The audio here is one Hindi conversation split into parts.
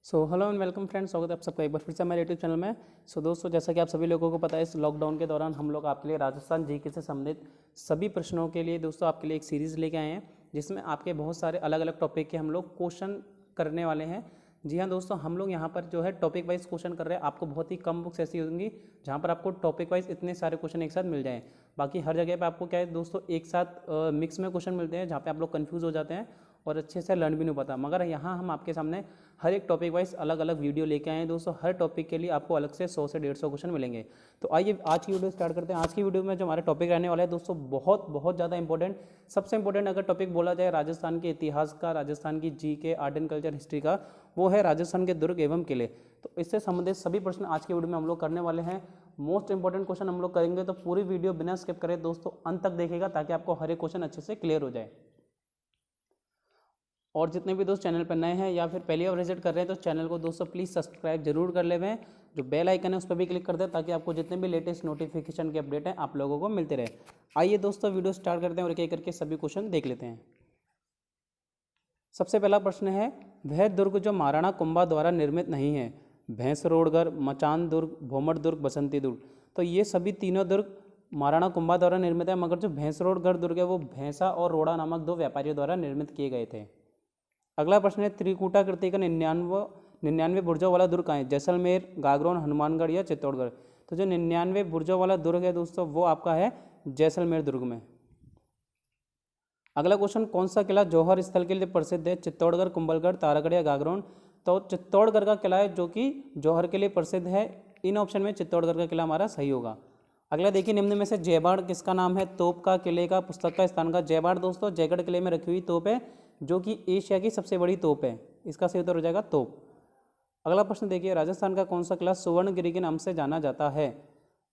हेलो एंड वेलकम फ्रेंड्स, स्वागत है आप सबका एक बार फिर से हमारे यूट्यूब चैनल में। दोस्तों, जैसा कि आप सभी लोगों को पता है, इस लॉकडाउन के दौरान हम लोग आपके लिए राजस्थान जीके से संबंधित सभी प्रश्नों के लिए दोस्तों आपके लिए एक सीरीज़ लेके आए हैं, जिसमें आपके बहुत सारे अलग अलग टॉपिक के हम लोग क्वेश्चन करने वाले हैं। जी हाँ दोस्तों, हम लोग यहाँ पर जो है टॉपिक वाइज क्वेश्चन कर रहे हैं। आपको बहुत ही कम बुक्स ऐसी होंगी जहाँ पर आपको टॉपिक वाइज इतने सारे क्वेश्चन एक साथ मिल जाएँ। बाकी हर जगह पे आपको क्या है दोस्तों, एक साथ मिक्स में क्वेश्चन मिलते हैं, जहाँ पे आप लोग कंफ्यूज हो जाते हैं और अच्छे से लर्न भी नहीं पाता। मगर यहाँ हम आपके सामने हर एक टॉपिक वाइज अलग अलग वीडियो लेके आए हैं दोस्तों। हर टॉपिक के लिए आपको अलग से 100 से 150 क्वेश्चन मिलेंगे। तो आइए आज की वीडियो स्टार्ट करते हैं। आज की वीडियो में जो हमारे टॉपिक रहने वाला है दोस्तों, बहुत बहुत ज़्यादा इंपॉर्टेंट, सबसे इंपॉर्टेंट अगर टॉपिक बोला जाए राजस्थान के इतिहास का, राजस्थान की GK, art and culture, history का, वो है राजस्थान के दुर्ग एवं किले। तो इससे संबंधित सभी प्रश्न आज की वीडियो में हम लोग करने वाले हैं। मोस्ट इंपॉर्टेंट क्वेश्चन हम लोग करेंगे, तो पूरी वीडियो बिना स्किप करें दोस्तों अंत तक देखेगा, ताकि आपको हर एक क्वेश्चन अच्छे से क्लियर हो जाए। और जितने भी दोस्त चैनल पर नए हैं या फिर पहली बार विजिट कर रहे हैं, तो चैनल को दोस्तों प्लीज़ सब्सक्राइब जरूर कर लें। जो बेल आइकन है उस पर भी क्लिक कर दें, ताकि आपको जितने भी लेटेस्ट नोटिफिकेशन के अपडेट हैं आप लोगों को मिलते रहे। आइए दोस्तों वीडियो स्टार्ट करते हैं और एक एक करके सभी क्वेश्चन देख लेते हैं। सबसे पहला प्रश्न है, वह दुर्ग जो महाराणा कुंभा द्वारा निर्मित नहीं है? भैंसरोड़गढ़, मचान दुर्ग, भोमर दुर्ग, बसंती दुर्ग। तो ये सभी तीनों दुर्ग महाराणा कुंभा द्वारा निर्मित है, मगर जो भैंसरोड़गढ़ दुर्ग है वो भैंसा और रोड़ा नामक दो व्यापारियों द्वारा निर्मित किए गए थे। अगला प्रश्न है, त्रिकूटाकृति का 99 बुर्जों वाला दुर्ग कहाँ है? जैसलमेर, गागरोन, हनुमानगढ़ या चित्तौड़गढ़। तो जो 99 बुर्जों वाला दुर्ग है दोस्तों, वो आपका है जैसलमेर दुर्ग में। अगला क्वेश्चन, कौन सा किला जौहर स्थल के लिए प्रसिद्ध है? चित्तौड़गढ़, कुंभलगढ़, तारागढ़ या गागरोन। तो चित्तौड़गढ़ का किला है जो कि जौहर के लिए प्रसिद्ध है। इन ऑप्शन में चित्तौड़गढ़ का किला हमारा सही होगा। अगला देखिए, निम्न में से जयबाड़ किसका नाम है? तोप का, किले का, पुस्तक का, स्थान का। जयबाड़ दोस्तों जयगढ़ किले में रखी हुई तोप है, जो कि एशिया की सबसे बड़ी तोप है। इसका सही उत्तर हो जाएगा तोप। अगला प्रश्न देखिए, राजस्थान का कौन सा किला सुवर्णगिरी के नाम से जाना जाता है?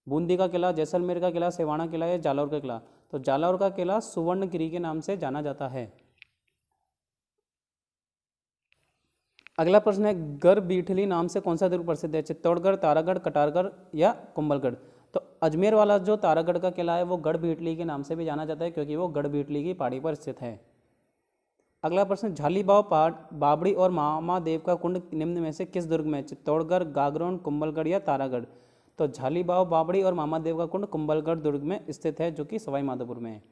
बूंदी का किला, जैसलमेर का किला, सिवाना किला या जालौर का किला। तो जालौर का किला सुवर्णगिरी के नाम से जाना जाता है। अगला प्रश्न है, गढ़ बीठली नाम से कौन सा दुर्ग प्रसिद्ध है? चित्तौड़गढ़, तारागढ़, कटारगढ़ या कुंभलगढ़। तो अजमेर वाला जो तारागढ़ का किला है वो गढ़ बीठली के नाम से भी जाना जाता है, क्योंकि वो गढ़ बीठली की पहाड़ी पर स्थित है। अगला प्रश्न, झालीबाव पहाड़, बाबड़ी और महादेव का कुंड निम्न में से किस दुर्ग में? चित्तौड़गढ़, गागरोन, कुंभलगढ़ या तारागढ़। तो झालीबाव, बाबड़ी और महादेव का कुंड कुंभलगढ़ दुर्ग में स्थित है, जो कि सवाई माधोपुर में है।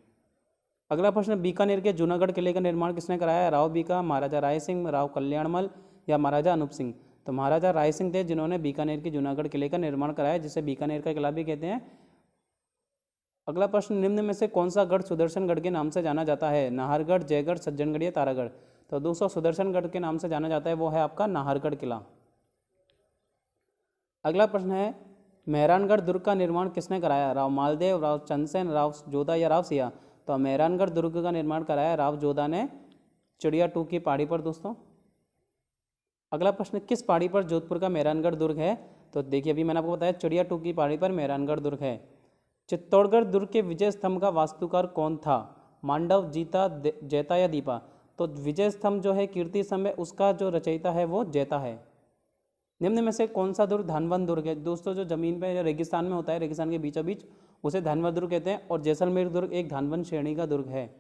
अगला प्रश्न, बीकानेर के जूनागढ़ किले का निर्माण किसने कराया? राव बीका, महाराजा राय सिंह, राव कल्याणमल या महाराजा अनूप सिंह। तो महाराजा राय सिंह थे जिन्होंने बीकानेर के जूनागढ़ किले का निर्माण कराया, जिसे बीकानेर का किला भी कहते हैं। अगला प्रश्न, निम्न में से कौन सा गढ़ सुदर्शनगढ़ के नाम से जाना जाता है? नाहरगढ़, जयगढ़, सज्जनगढ़ या तारागढ़। तो दोस्तों सुदर्शनगढ़ के नाम से जाना जाता है, वो है आपका नाहरगढ़ किला। अगला प्रश्न है, मेहरानगढ़ दुर्ग का निर्माण किसने कराया? राव मालदेव, राव चंदसेन, राव जोधा या राव सिया। तो मेहरानगढ़ दुर्ग का निर्माण कराया राव जोधा ने, चिड़िया टू की पहाड़ी पर दोस्तों। अगला प्रश्न, किस पहाड़ी पर जोधपुर का मेहरानगढ़ दुर्ग है? तो देखिए, अभी मैंने आपको बताया चिड़िया टू की पहाड़ी पर मेहरानगढ़ दुर्ग है। चित्तौड़गढ़ दुर्ग के विजय स्तंभ का वास्तुकार कौन था? मांडव, जीता, जैता या दीपा। तो विजय स्तंभ जो है, कीर्ति स्तंभ है, उसका जो रचयिता है वो जैता है। निम्न में से कौन सा दुर्ग धानवन दुर्ग है? दोस्तों जो जमीन पे रेगिस्तान में होता है, रेगिस्तान के बीचों बीच, उसे धानवन दुर्ग कहते हैं। और जैसलमेर दुर्ग एक धानवन श्रेणी का दुर्ग है।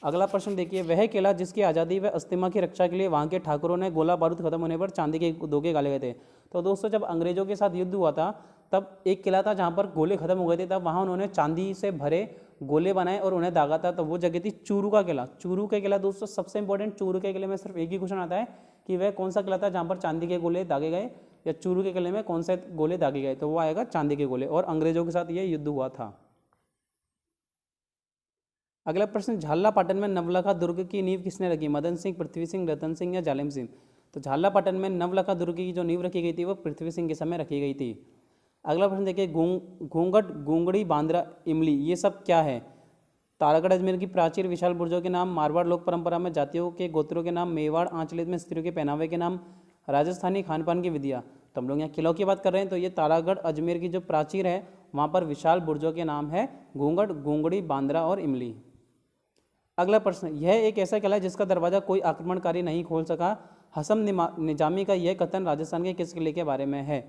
अगला प्रश्न देखिए, वह किला जिसकी आज़ादी व अस्थिमा की रक्षा के लिए वहाँ के ठाकुरों ने गोला बारूद खत्म होने पर चांदी के धोखे गाले गए थे। तो दोस्तों जब अंग्रेजों के साथ युद्ध हुआ था, तब एक किला था जहाँ पर गोले खत्म हो गए थे, तब वहाँ उन्होंने चांदी से भरे गोले बनाए और उन्हें दागा था। तो वो जगह थी चूरू का किला। चूरू के किला दोस्तों सबसे इंपॉर्टेंट, चूरू के किले में सिर्फ एक ही क्वेश्चन आता है कि वह कौन सा किला था जहाँ पर चांदी के गोले दागे गए, या चूरू के किले में कौन से गोले दागे गए। तो वो आएगा चांदी के गोले, और अंग्रेजों के साथ ये युद्ध हुआ था। अगला प्रश्न, झालरापाटन में नवलखा दुर्ग की नींव किसने रखी? मदन सिंह, पृथ्वी सिंह, रतन सिंह या जालिम सिंह। तो झालरापाटन में नवलखा दुर्ग की जो नींव रखी गई थी वो पृथ्वी सिंह के समय रखी गई थी। अगला प्रश्न देखिए, घूंघट, गूंगड़ी, बांद्रा, इमली, ये सब क्या है? तारागढ़ अजमेर की प्राचीर विशाल बुर्जों के नाम, मारवाड़ लोक परंपरा में जातियों के गोत्रों के नाम, मेवाड़ आंचलिक में स्त्रियों के पहनावे के नाम, राजस्थानी खान पान की विधियाँ। तो हम लोग यहाँ किलों की बात कर रहे हैं, तो ये तारागढ़ अजमेर की जो प्राचीर है वहाँ पर विशाल बुर्जों के नाम है घूंघट, गूंगड़ी, बांद्रा और इमली। अगला प्रश्न, यह एक ऐसा किला है जिसका दरवाजा कोई आक्रमणकारी नहीं खोल सका। हसम निजामी का यह कथन राजस्थान के किस किले के बारे में है?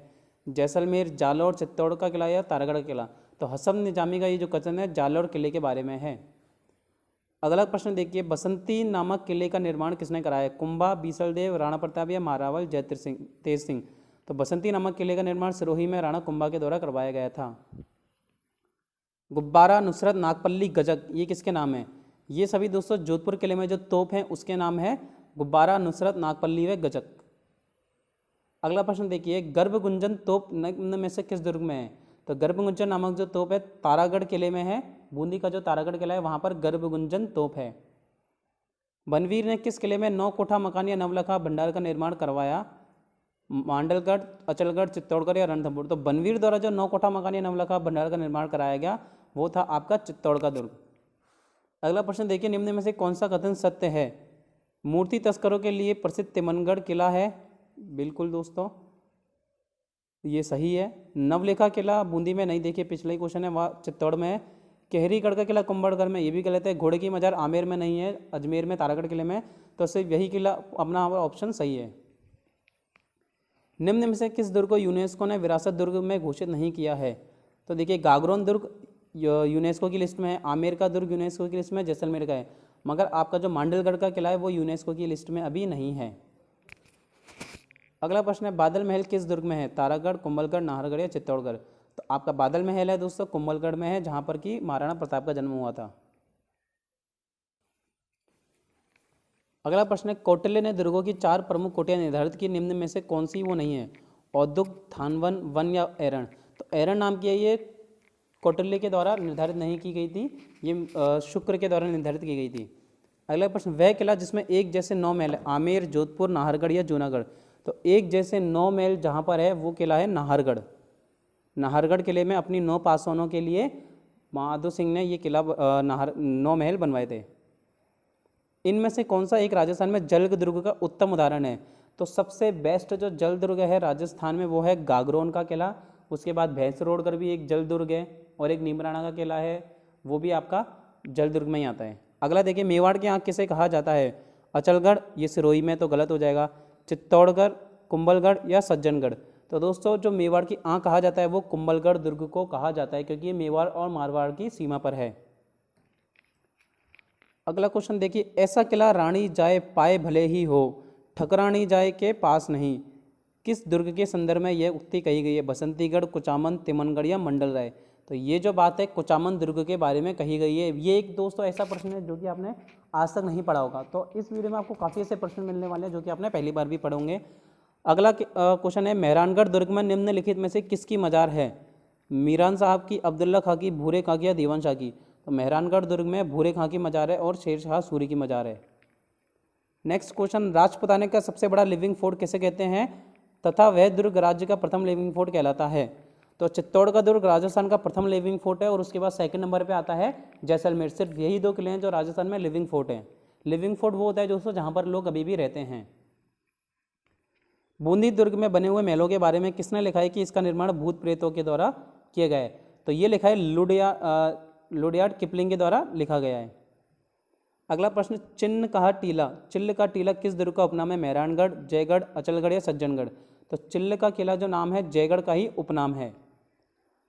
जैसलमेर, जालौर, चित्तौड़ का किला या तारागढ़ का किला। तो हसम निजामी का ये जो कथन है जालौर किले के बारे में है। अगला प्रश्न देखिए, बसंती नामक किले का निर्माण किसने कराया? कुंभा, बीसलदेव, राणा प्रताप या महारावल जयतिर सिंह तेज सिंह? तो बसंती नामक किले का निर्माण सिरोही में राणा कुंभा के द्वारा करवाया गया था। गुब्बारा, नुसरत, नागपल्ली, गजक, ये किसके नाम है? ये सभी दोस्तों जोधपुर किले में जो तोप है उसके नाम है गुब्बारा, नुसरत, नागपल्ली व गजक। अगला प्रश्न देखिए, गर्भगुंजन तोप निम्न में से किस दुर्ग में है? तो गर्भगुंजन नामक जो तोप है तारागढ़ किले में है। बूंदी का जो तारागढ़ किला है वहाँ पर गर्भगुंजन तोप है। बनवीर ने किस किले में 9 कोठा मकान या नवलखा भंडार का निर्माण करवाया? मांडलगढ़, अचलगढ़, चित्तौड़गढ़ या रणथंभौर? तो बनवीर द्वारा जो 9 कोठा मकान या नवलखा भंडार का निर्माण कराया गया वो था आपका चित्तौड़ का दुर्ग। अगला प्रश्न देखिए, निम्न में से कौन सा कथन सत्य है? मूर्ति तस्करों के लिए प्रसिद्ध तिमनगढ़ किला है। बिल्कुल दोस्तों ये सही है। नवलेखा किला बूंदी में नहीं, देखिए पिछला ही क्वेश्चन है, वह चित्तौड़ में है। केहरीगढ़ का किला कुंभलगढ़ में, ये भी गलत है। घोड़े की मजार आमेर में नहीं है, अजमेर में तारागढ़ किले में, तो सिर्फ यही किला अपना ऑप्शन सही है। निम्न में से किस दुर्ग को यूनेस्को ने विरासत दुर्ग में घोषित नहीं किया है? तो देखिए गागरोन दुर्ग यूनेस्को की लिस्ट में है, आमेर का दुर्ग यूनेस्को की लिस्ट में, जैसलमेर का है, मगर आपका जो मांडलगढ़ का किला है वो यूनेस्को की लिस्ट में अभी नहीं है। अगला प्रश्न है, बादल महल किस दुर्ग में है? तारागढ़, कुंभलगढ़, नाहरगढ़ या चित्तौड़गढ़? तो आपका बादल महल है दोस्तों कुंभलगढ़ में है, जहाँ पर कि महाराणा प्रताप का जन्म हुआ था। अगला प्रश्न है, कौटिल्य ने दुर्गों की 4 प्रमुख कोटियाँ निर्धारित की, निम्न में से कौन सी वो नहीं है? औद्युक्त, थानवन, वन या एरण? तो एरण नाम की है, ये कौटिल्य के द्वारा निर्धारित नहीं की गई थी, ये शुक्र के द्वारा निर्धारित की गई थी। अगला प्रश्न, वह किला जिसमें एक जैसे 9 महल है, आमेर, जोधपुर, नाहरगढ़ या जूनागढ़? तो एक जैसे 9 महल जहाँ पर है वो किला है नाहरगढ़। नाहरगढ़ किले में अपनी 9 पासवानों के लिए बहादुर सिंह ने ये किला 9 महल बनवाए थे। इनमें से कौन सा एक राजस्थान में जल दुर्ग का उत्तम उदाहरण है? तो सबसे बेस्ट जो जल दुर्ग है राजस्थान में वो है गागरोन का किला, उसके बाद भैंसरोडगढ़ भी एक जल दुर्ग है, और एक नीमराणा का किला है, वो भी आपका जल दुर्ग में ही आता है। अगला देखिए, मेवाड़ की आँख किसे कहा जाता है? अचलगढ़, ये सिरोही में तो गलत हो जाएगा, चित्तौड़गढ़, कुंभलगढ़ या सज्जनगढ़? तो दोस्तों जो मेवाड़ की आँख कहा जाता है वो कुंभलगढ़ दुर्ग को कहा जाता है, क्योंकि ये मेवाड़ और मारवाड़ की सीमा पर है। अगला क्वेश्चन देखिए, ऐसा किला रानी जाए पाए भले ही हो, ठकरानी जाए के पास नहीं, किस दुर्ग के संदर्भ में यह उक्ति कही गई है? बसंतीगढ़, कुचामन, तिमनगढ़ या मंडल राय? तो ये जो बात है कुचामन दुर्ग के बारे में कही गई है। ये एक दोस्तों ऐसा प्रश्न है जो कि आपने आज तक नहीं पढ़ा होगा, तो इस वीडियो में आपको काफ़ी ऐसे प्रश्न मिलने वाले हैं जो कि आपने पहली बार भी पढ़ोगे। अगला क्वेश्चन है, मेहरानगढ़ दुर्ग में निम्नलिखित में से किसकी मजार है? मीरान साहब की, अब्दुल्ला खां की, भूरे खां की या दीवान शाह की? तो मेहरानगढ़ दुर्ग में भूरे खां की मजार है और शेर शाह सूरी की मजार है। नेक्स्ट क्वेश्चन, राजपुताने का सबसे बड़ा लिविंग फोर्ट किसे कहते हैं तथा वह दुर्ग राज्य का प्रथम लिविंग फोर्ट कहलाता है? तो चित्तौड़ का दुर्ग राजस्थान का प्रथम लिविंग फोर्ट है, और उसके बाद सेकंड नंबर पे आता है जैसलमेर। सिर्फ यही 2 किले हैं जो राजस्थान में लिविंग फोर्ट हैं। लिविंग फोर्ट वो होता है दोस्तों जहाँ पर लोग अभी भी रहते हैं। बूंदी दुर्ग में बने हुए महलों के बारे में किसने लिखा है कि इसका निर्माण भूत प्रेतों के द्वारा किया गया है? तो ये लिखा है लुडियार्ड किपलिंग के द्वारा लिखा गया है। अगला प्रश्न, चिन्न का टीला, चिल्ल का टीला किस दुर्ग का उपनाम है? मेहरानगढ़, जयगढ़, अचलगढ़ या सज्जनगढ़? तो चिल्ल का किला जो नाम है जयगढ़ का ही उपनाम है।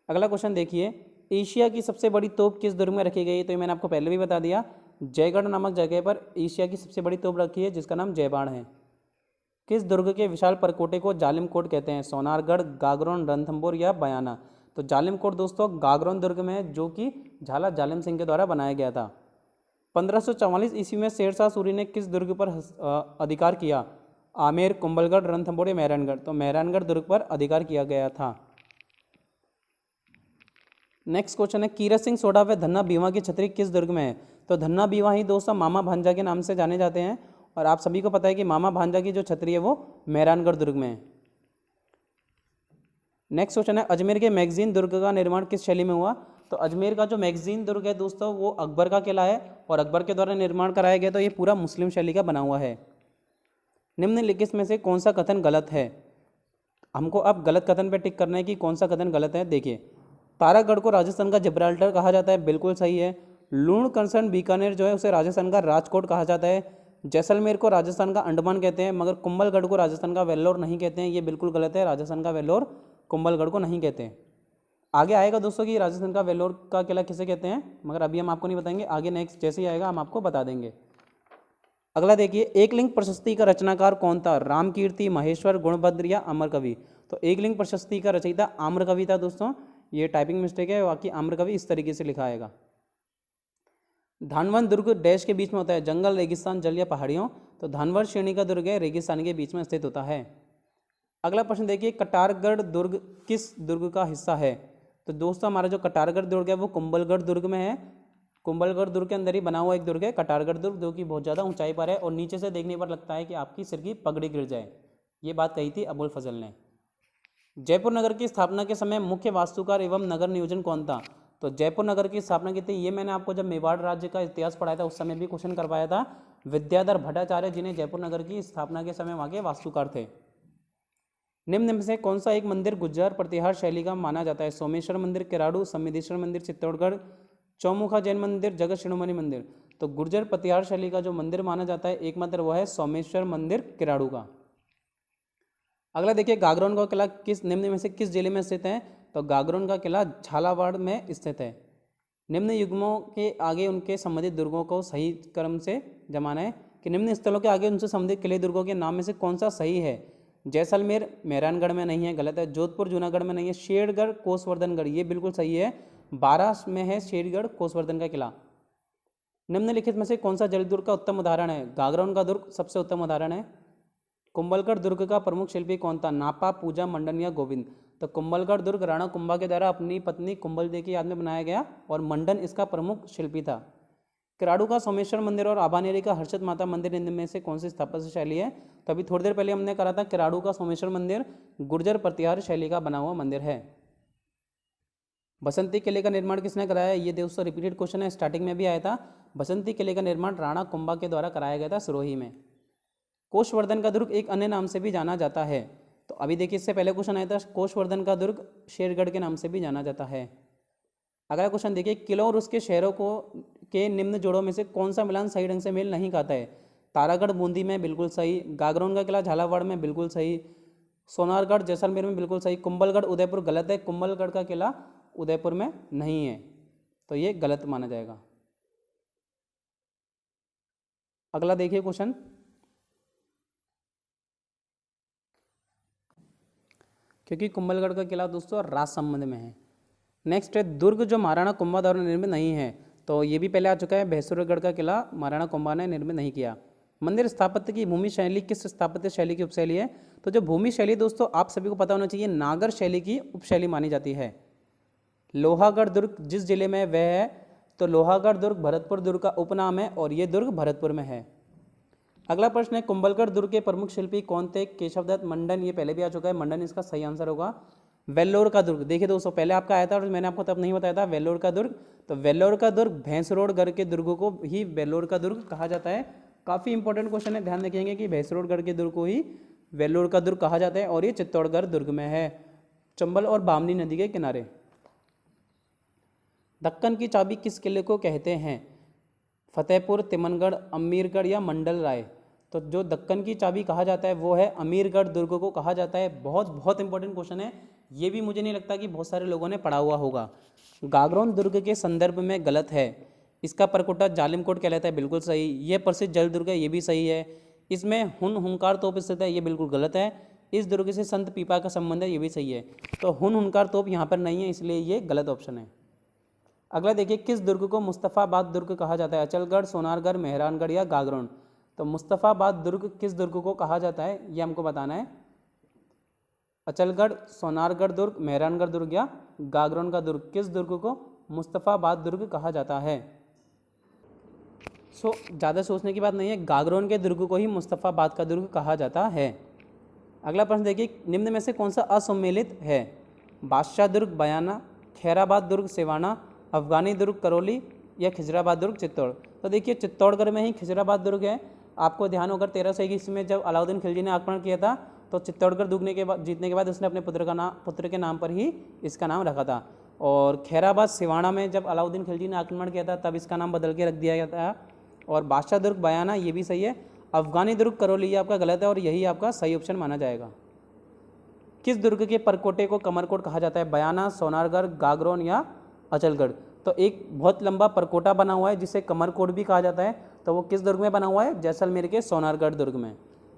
अगला क्वेश्चन देखिए, एशिया की सबसे बड़ी तोप किस दुर्ग में रखी गई? तो ये मैंने आपको पहले भी बता दिया, जयगढ़ नामक जगह पर एशिया की सबसे बड़ी तोप रखी है जिसका नाम जयबाण है। किस दुर्ग के विशाल परकोटे को जालिम कोट कहते हैं? सोनारगढ़, गागरोन, रणथंभौर या बयाना? तो जालिम कोट दोस्तों गागरोन दुर्ग में है, जो कि झाला जालिम सिंह के द्वारा बनाया गया था। 1544 ईस्वी में शेरशाह सूरी ने किस दुर्ग पर अधिकार किया? आमेर, कुंभलगढ़, रणथंभौर या मेहरानगढ़? तो मेहरानगढ़ दुर्ग पर अधिकार किया गया था। नेक्स्ट क्वेश्चन है, कीरत सिंह सोढ़ा व धन्ना बीवा की छतरी किस दुर्ग में है? तो धन्ना बीवा ही दोस्तों मामा भांजा के नाम से जाने जाते हैं, और आप सभी को पता है कि मामा भांजा की जो छतरी है वो मेहरानगढ़ दुर्ग में है। नेक्स्ट क्वेश्चन है, अजमेर के मैगजीन दुर्ग का निर्माण किस शैली में हुआ? तो अजमेर का जो मैगजीन दुर्ग है दोस्तों वो अकबर का किला है, और अकबर के द्वारा निर्माण कराया गया, तो ये पूरा मुस्लिम शैली का बना हुआ है। निम्नलिखित में से कौन सा कथन गलत है? हमको अब गलत कथन पे टिक करना है कि कौन सा कथन गलत है। देखिए, तारागढ़ को राजस्थान का जिब्राल्टर कहा जाता है, बिल्कुल सही है। लूण करसन बीकानेर जो है उसे राजस्थान का राजकोट कहा जाता है। जैसलमेर को राजस्थान का अंडमान कहते हैं, मगर कुंभलगढ़ को राजस्थान का वेल्लोर नहीं कहते हैं, ये बिल्कुल गलत है। राजस्थान का वेल्लोर कुंभलगढ़ को नहीं कहते हैं। आगे आएगा दोस्तों कि राजस्थान का वेल्लोर का किला किसे कहते हैं, मगर अभी हम आपको नहीं बताएंगे, आगे नेक्स्ट जैसे ही आएगा हम आपको बता देंगे। अगला देखिए, एकलिंग प्रशस्ति का रचनाकार कौन था? रामकीर्ति, महेश्वर, गुणभद्र या अमरकवि? तो एकलिंग प्रशस्ति का रचयिता आम्रकवि था दोस्तों। ये टाइपिंग मिस्टेक है, बाकी आम्रकवि इस तरीके से लिखा आएगा। धानवन दुर्ग डैश के बीच में होता है? जंगल, रेगिस्तान, जल या पहाड़ियों? तो धानवर श्रेणी का दुर्ग है, रेगिस्तान के बीच में स्थित होता है। अगला प्रश्न देखिए, कटारगढ़ दुर्ग किस दुर्ग का हिस्सा है? तो दोस्तों हमारा जो कटारगढ़ दुर्ग है वो कुंभलगढ़ दुर्ग में है। कुंभलगढ़ दुर्ग के अंदर ही बना हुआ एक दुर्ग है कटारगढ़ दुर्ग, जो कि बहुत ज़्यादा ऊंचाई पर है और नीचे से देखने पर लगता है कि आपकी सिर की पगड़ी गिर जाए। ये बात कही थी अबुल फजल ने। जयपुर नगर की स्थापना के समय मुख्य वास्तुकार एवं नगर नियोजन कौन था? तो जयपुर नगर की स्थापना की थी, ये मैंने आपको जब मेवाड़ राज्य का इतिहास पढ़ाया था उस समय भी क्वेश्चन करवाया था, विद्याधर भट्टाचार्य, जिन्हें जयपुर नगर की स्थापना के समय वहाँ के वास्तुकार थे। निम्न में से कौन सा एक मंदिर गुर्जर प्रतिहार शैली का माना जाता है? सोमेश्वर मंदिर, किराड़ू, सम्मेदेश्वर मंदिर, चित्तौड़गढ़, चौमुखा जैन मंदिर, जगत शिरोमणि मंदिर? तो गुर्जर प्रतिहार शैली का जो मंदिर माना जाता है एकमात्र वो है सोमेश्वर मंदिर, किराड़ू का। अगला देखिए, गागरोन का किला किस निम्न में से किस जिले में स्थित है? तो गागरोन का किला झालावाड़ में स्थित है। निम्न युग्मों के आगे उनके संबंधित दुर्गों को सही क्रम से जमाना है कि निम्न स्थलों के आगे उनसे संबंधित किले दुर्गों के नाम में से कौन सा सही है? जैसलमेर मेहरानगढ़ में नहीं है, गलत है। जोधपुर जूनागढ़ में नहीं है। शेरगढ़ कोसवर्धनगढ़, ये बिल्कुल सही है। 12 में है शेरगढ़ कोसवर्धन का किला। निम्नलिखित में से कौन सा जल दुर्ग का उत्तम उदाहरण है? गागरोन का दुर्ग सबसे उत्तम उदाहरण है। कुंभलगढ़ दुर्ग का प्रमुख शिल्पी कौन था? नापा, पूजा, मंडन या गोविंद? तो कुंभलगढ़ दुर्ग राणा कुंभा के द्वारा अपनी पत्नी कुंभलदेवी की याद में बनाया गया और मंडन इसका प्रमुख शिल्पी था। किराड़ू का सोमेश्वर मंदिर और आभानेरी का हर्षद माता मंदिर इनमें में से कौन सी स्थापत्य शैली है? तो अभी थोड़ी देर पहले हमने करा था किराड़ू का सोमेश्वर मंदिर गुर्जर प्रतिहार शैली का बना हुआ मंदिर है। बसंती किले का निर्माण किसने कराया? ये दोस्तों रिपीटेड क्वेश्चन है, स्टार्टिंग में भी आया था। बसंती किले का निर्माण राणा कुंभा के द्वारा कराया गया था सिरोही में। कोशवर्धन का दुर्ग एक अन्य नाम से भी जाना जाता है। तो अभी देखिए इससे पहले क्वेश्चन आया था, कोशवर्धन का दुर्ग शेरगढ़ के नाम से भी जाना जाता है। अगला क्वेश्चन देखिए, किलों और उसके शहरों को के निम्न जोड़ों में से कौन सा मिलान सही ढंग से मेल नहीं खाता है? तारागढ़ बूंदी में बिल्कुल सही, गागरोन का किला झालावाड़ में बिल्कुल सही, सोनारगढ़ जैसलमेर में बिल्कुल सही, कुंभलगढ़ उदयपुर गलत है, कुंभलगढ़ का किला उदयपुर में नहीं है, तो ये गलत माना जाएगा। अगला देखिए क्वेश्चन, क्योंकि कुंभलगढ़ का किला दोस्तों राजसमंद में है। नेक्स्ट है, दुर्ग जो महाराणा कुंभा द्वारा निर्मित नहीं है। तो ये भी पहले आ चुका है, भैंसुरगढ़ का किला महाराणा कुंभा ने निर्मित नहीं किया। मंदिर स्थापत्य की भूमि शैली किस स्थापत्य शैली की उपशैली है? तो जो भूमि शैली दोस्तों आप सभी को पता होना चाहिए, नागर शैली की उपशैली मानी जाती है। लोहागढ़ दुर्ग जिस जिले में वह है? तो लोहागढ़ दुर्ग भरतपुर दुर्ग का उपनाम है और ये दुर्ग भरतपुर में है। अगला प्रश्न है, कुंभलगढ़ दुर्ग के प्रमुख शिल्पी कौन थे? केशवदत्त, मंडन, ये पहले भी आ चुका है, मंडन इसका सही आंसर होगा। वेल्लोर का दुर्ग, देखिए दोस्तों पहले आपका आया था और मैंने आपको तब नहीं बताया था वेल्लोर का दुर्ग। तो वेल्लोर का दुर्ग भैंसरोडगढ़ के दुर्ग को ही वेल्लोर का दुर्ग कहा जाता है। काफ़ी इंपॉर्टेंट क्वेश्चन है, ध्यान रखेंगे कि भैंसरोडगढ़ के दुर्ग को ही वेल्लोर का दुर्ग कहा जाता है और ये चित्तौड़गढ़ दुर्ग में है, चंबल और बामनी नदी के किनारे। दक्कन की चाबी किस किले को कहते हैं? फतेहपुर, तिमनगढ़, अमीरगढ़ या मंडल राय? तो जो दक्कन की चाबी कहा जाता है वो है अमीरगढ़ दुर्ग को कहा जाता है। बहुत बहुत इंपॉर्टेंट क्वेश्चन है, ये भी मुझे नहीं लगता कि बहुत सारे लोगों ने पढ़ा हुआ होगा। गागरोन दुर्ग के संदर्भ में गलत है, इसका परकोटा जालिमकोट कहलाता है, बिल्कुल सही। ये प्रसिद्ध जल दुर्ग है, ये भी सही है। इसमें हुनकार तोप स्थित है, ये बिल्कुल गलत है। इस दुर्ग से संत पीपा का संबंध है, ये भी सही है। तो हुनकार तोप यहाँ पर नहीं है, इसलिए ये गलत ऑप्शन है। अगला देखिए, किस दुर्ग को मुस्तफ़ाबाद दुर्ग कहा जाता है? अचलगढ़, सोनारगढ़, मेहरानगढ़ या गागरोन? तो मुस्तफ़ाबाद दुर्ग किस दुर्ग को कहा जाता है ये हमको बताना है। अचलगढ़, सोनारगढ़ दुर्ग, मेहरानगढ़ दुर्ग या गागरोन का दुर्ग, किस दुर्ग को मुस्तफ़ाबाद दुर्ग कहा जाता है? ज़्यादा सोचने की बात नहीं है, गागरोन के दुर्ग को ही मुस्तफ़ाबाद का दुर्ग कहा जाता है। अगला प्रश्न देखिए, निम्न में से कौन सा असम्मिलित है? बादशाह दुर्ग बयाना, खैराबाद दुर्ग सिवाना, अफगानी दुर्ग करौली या खिजराबाद दुर्ग चित्तौड़? तो देखिए चित्तौड़गढ़ में ही खिजराबाद दुर्ग है। आपको ध्यान होगा 1321 में जब अलाउद्दीन खिलजी ने आक्रमण किया था तो चित्तौड़गढ़ जीतने के बाद उसने अपने पुत्र के नाम पर ही इसका नाम रखा था। और खैराबाद सिवाना में जब अलाउद्दीन खिलजी ने आक्रमण किया था तब इसका नाम बदल के रख दिया गया था। और बादशाह दुर्ग बयाना ये भी सही है। अफगानी दुर्ग करौली ये आपका गलत है और यही आपका सही ऑप्शन माना जाएगा। किस दुर्ग के परकोटे को कमरकोट कहा जाता है? बयाना, सोनारगढ़, गागरोन या अचलगढ़? तो एक बहुत लंबा परकोटा बना हुआ है जिसे कमरकोट भी कहा जाता है, तो वो किस दुर्ग में बना हुआ है? जैसलमेर के सोनारगढ़ दुर्ग में।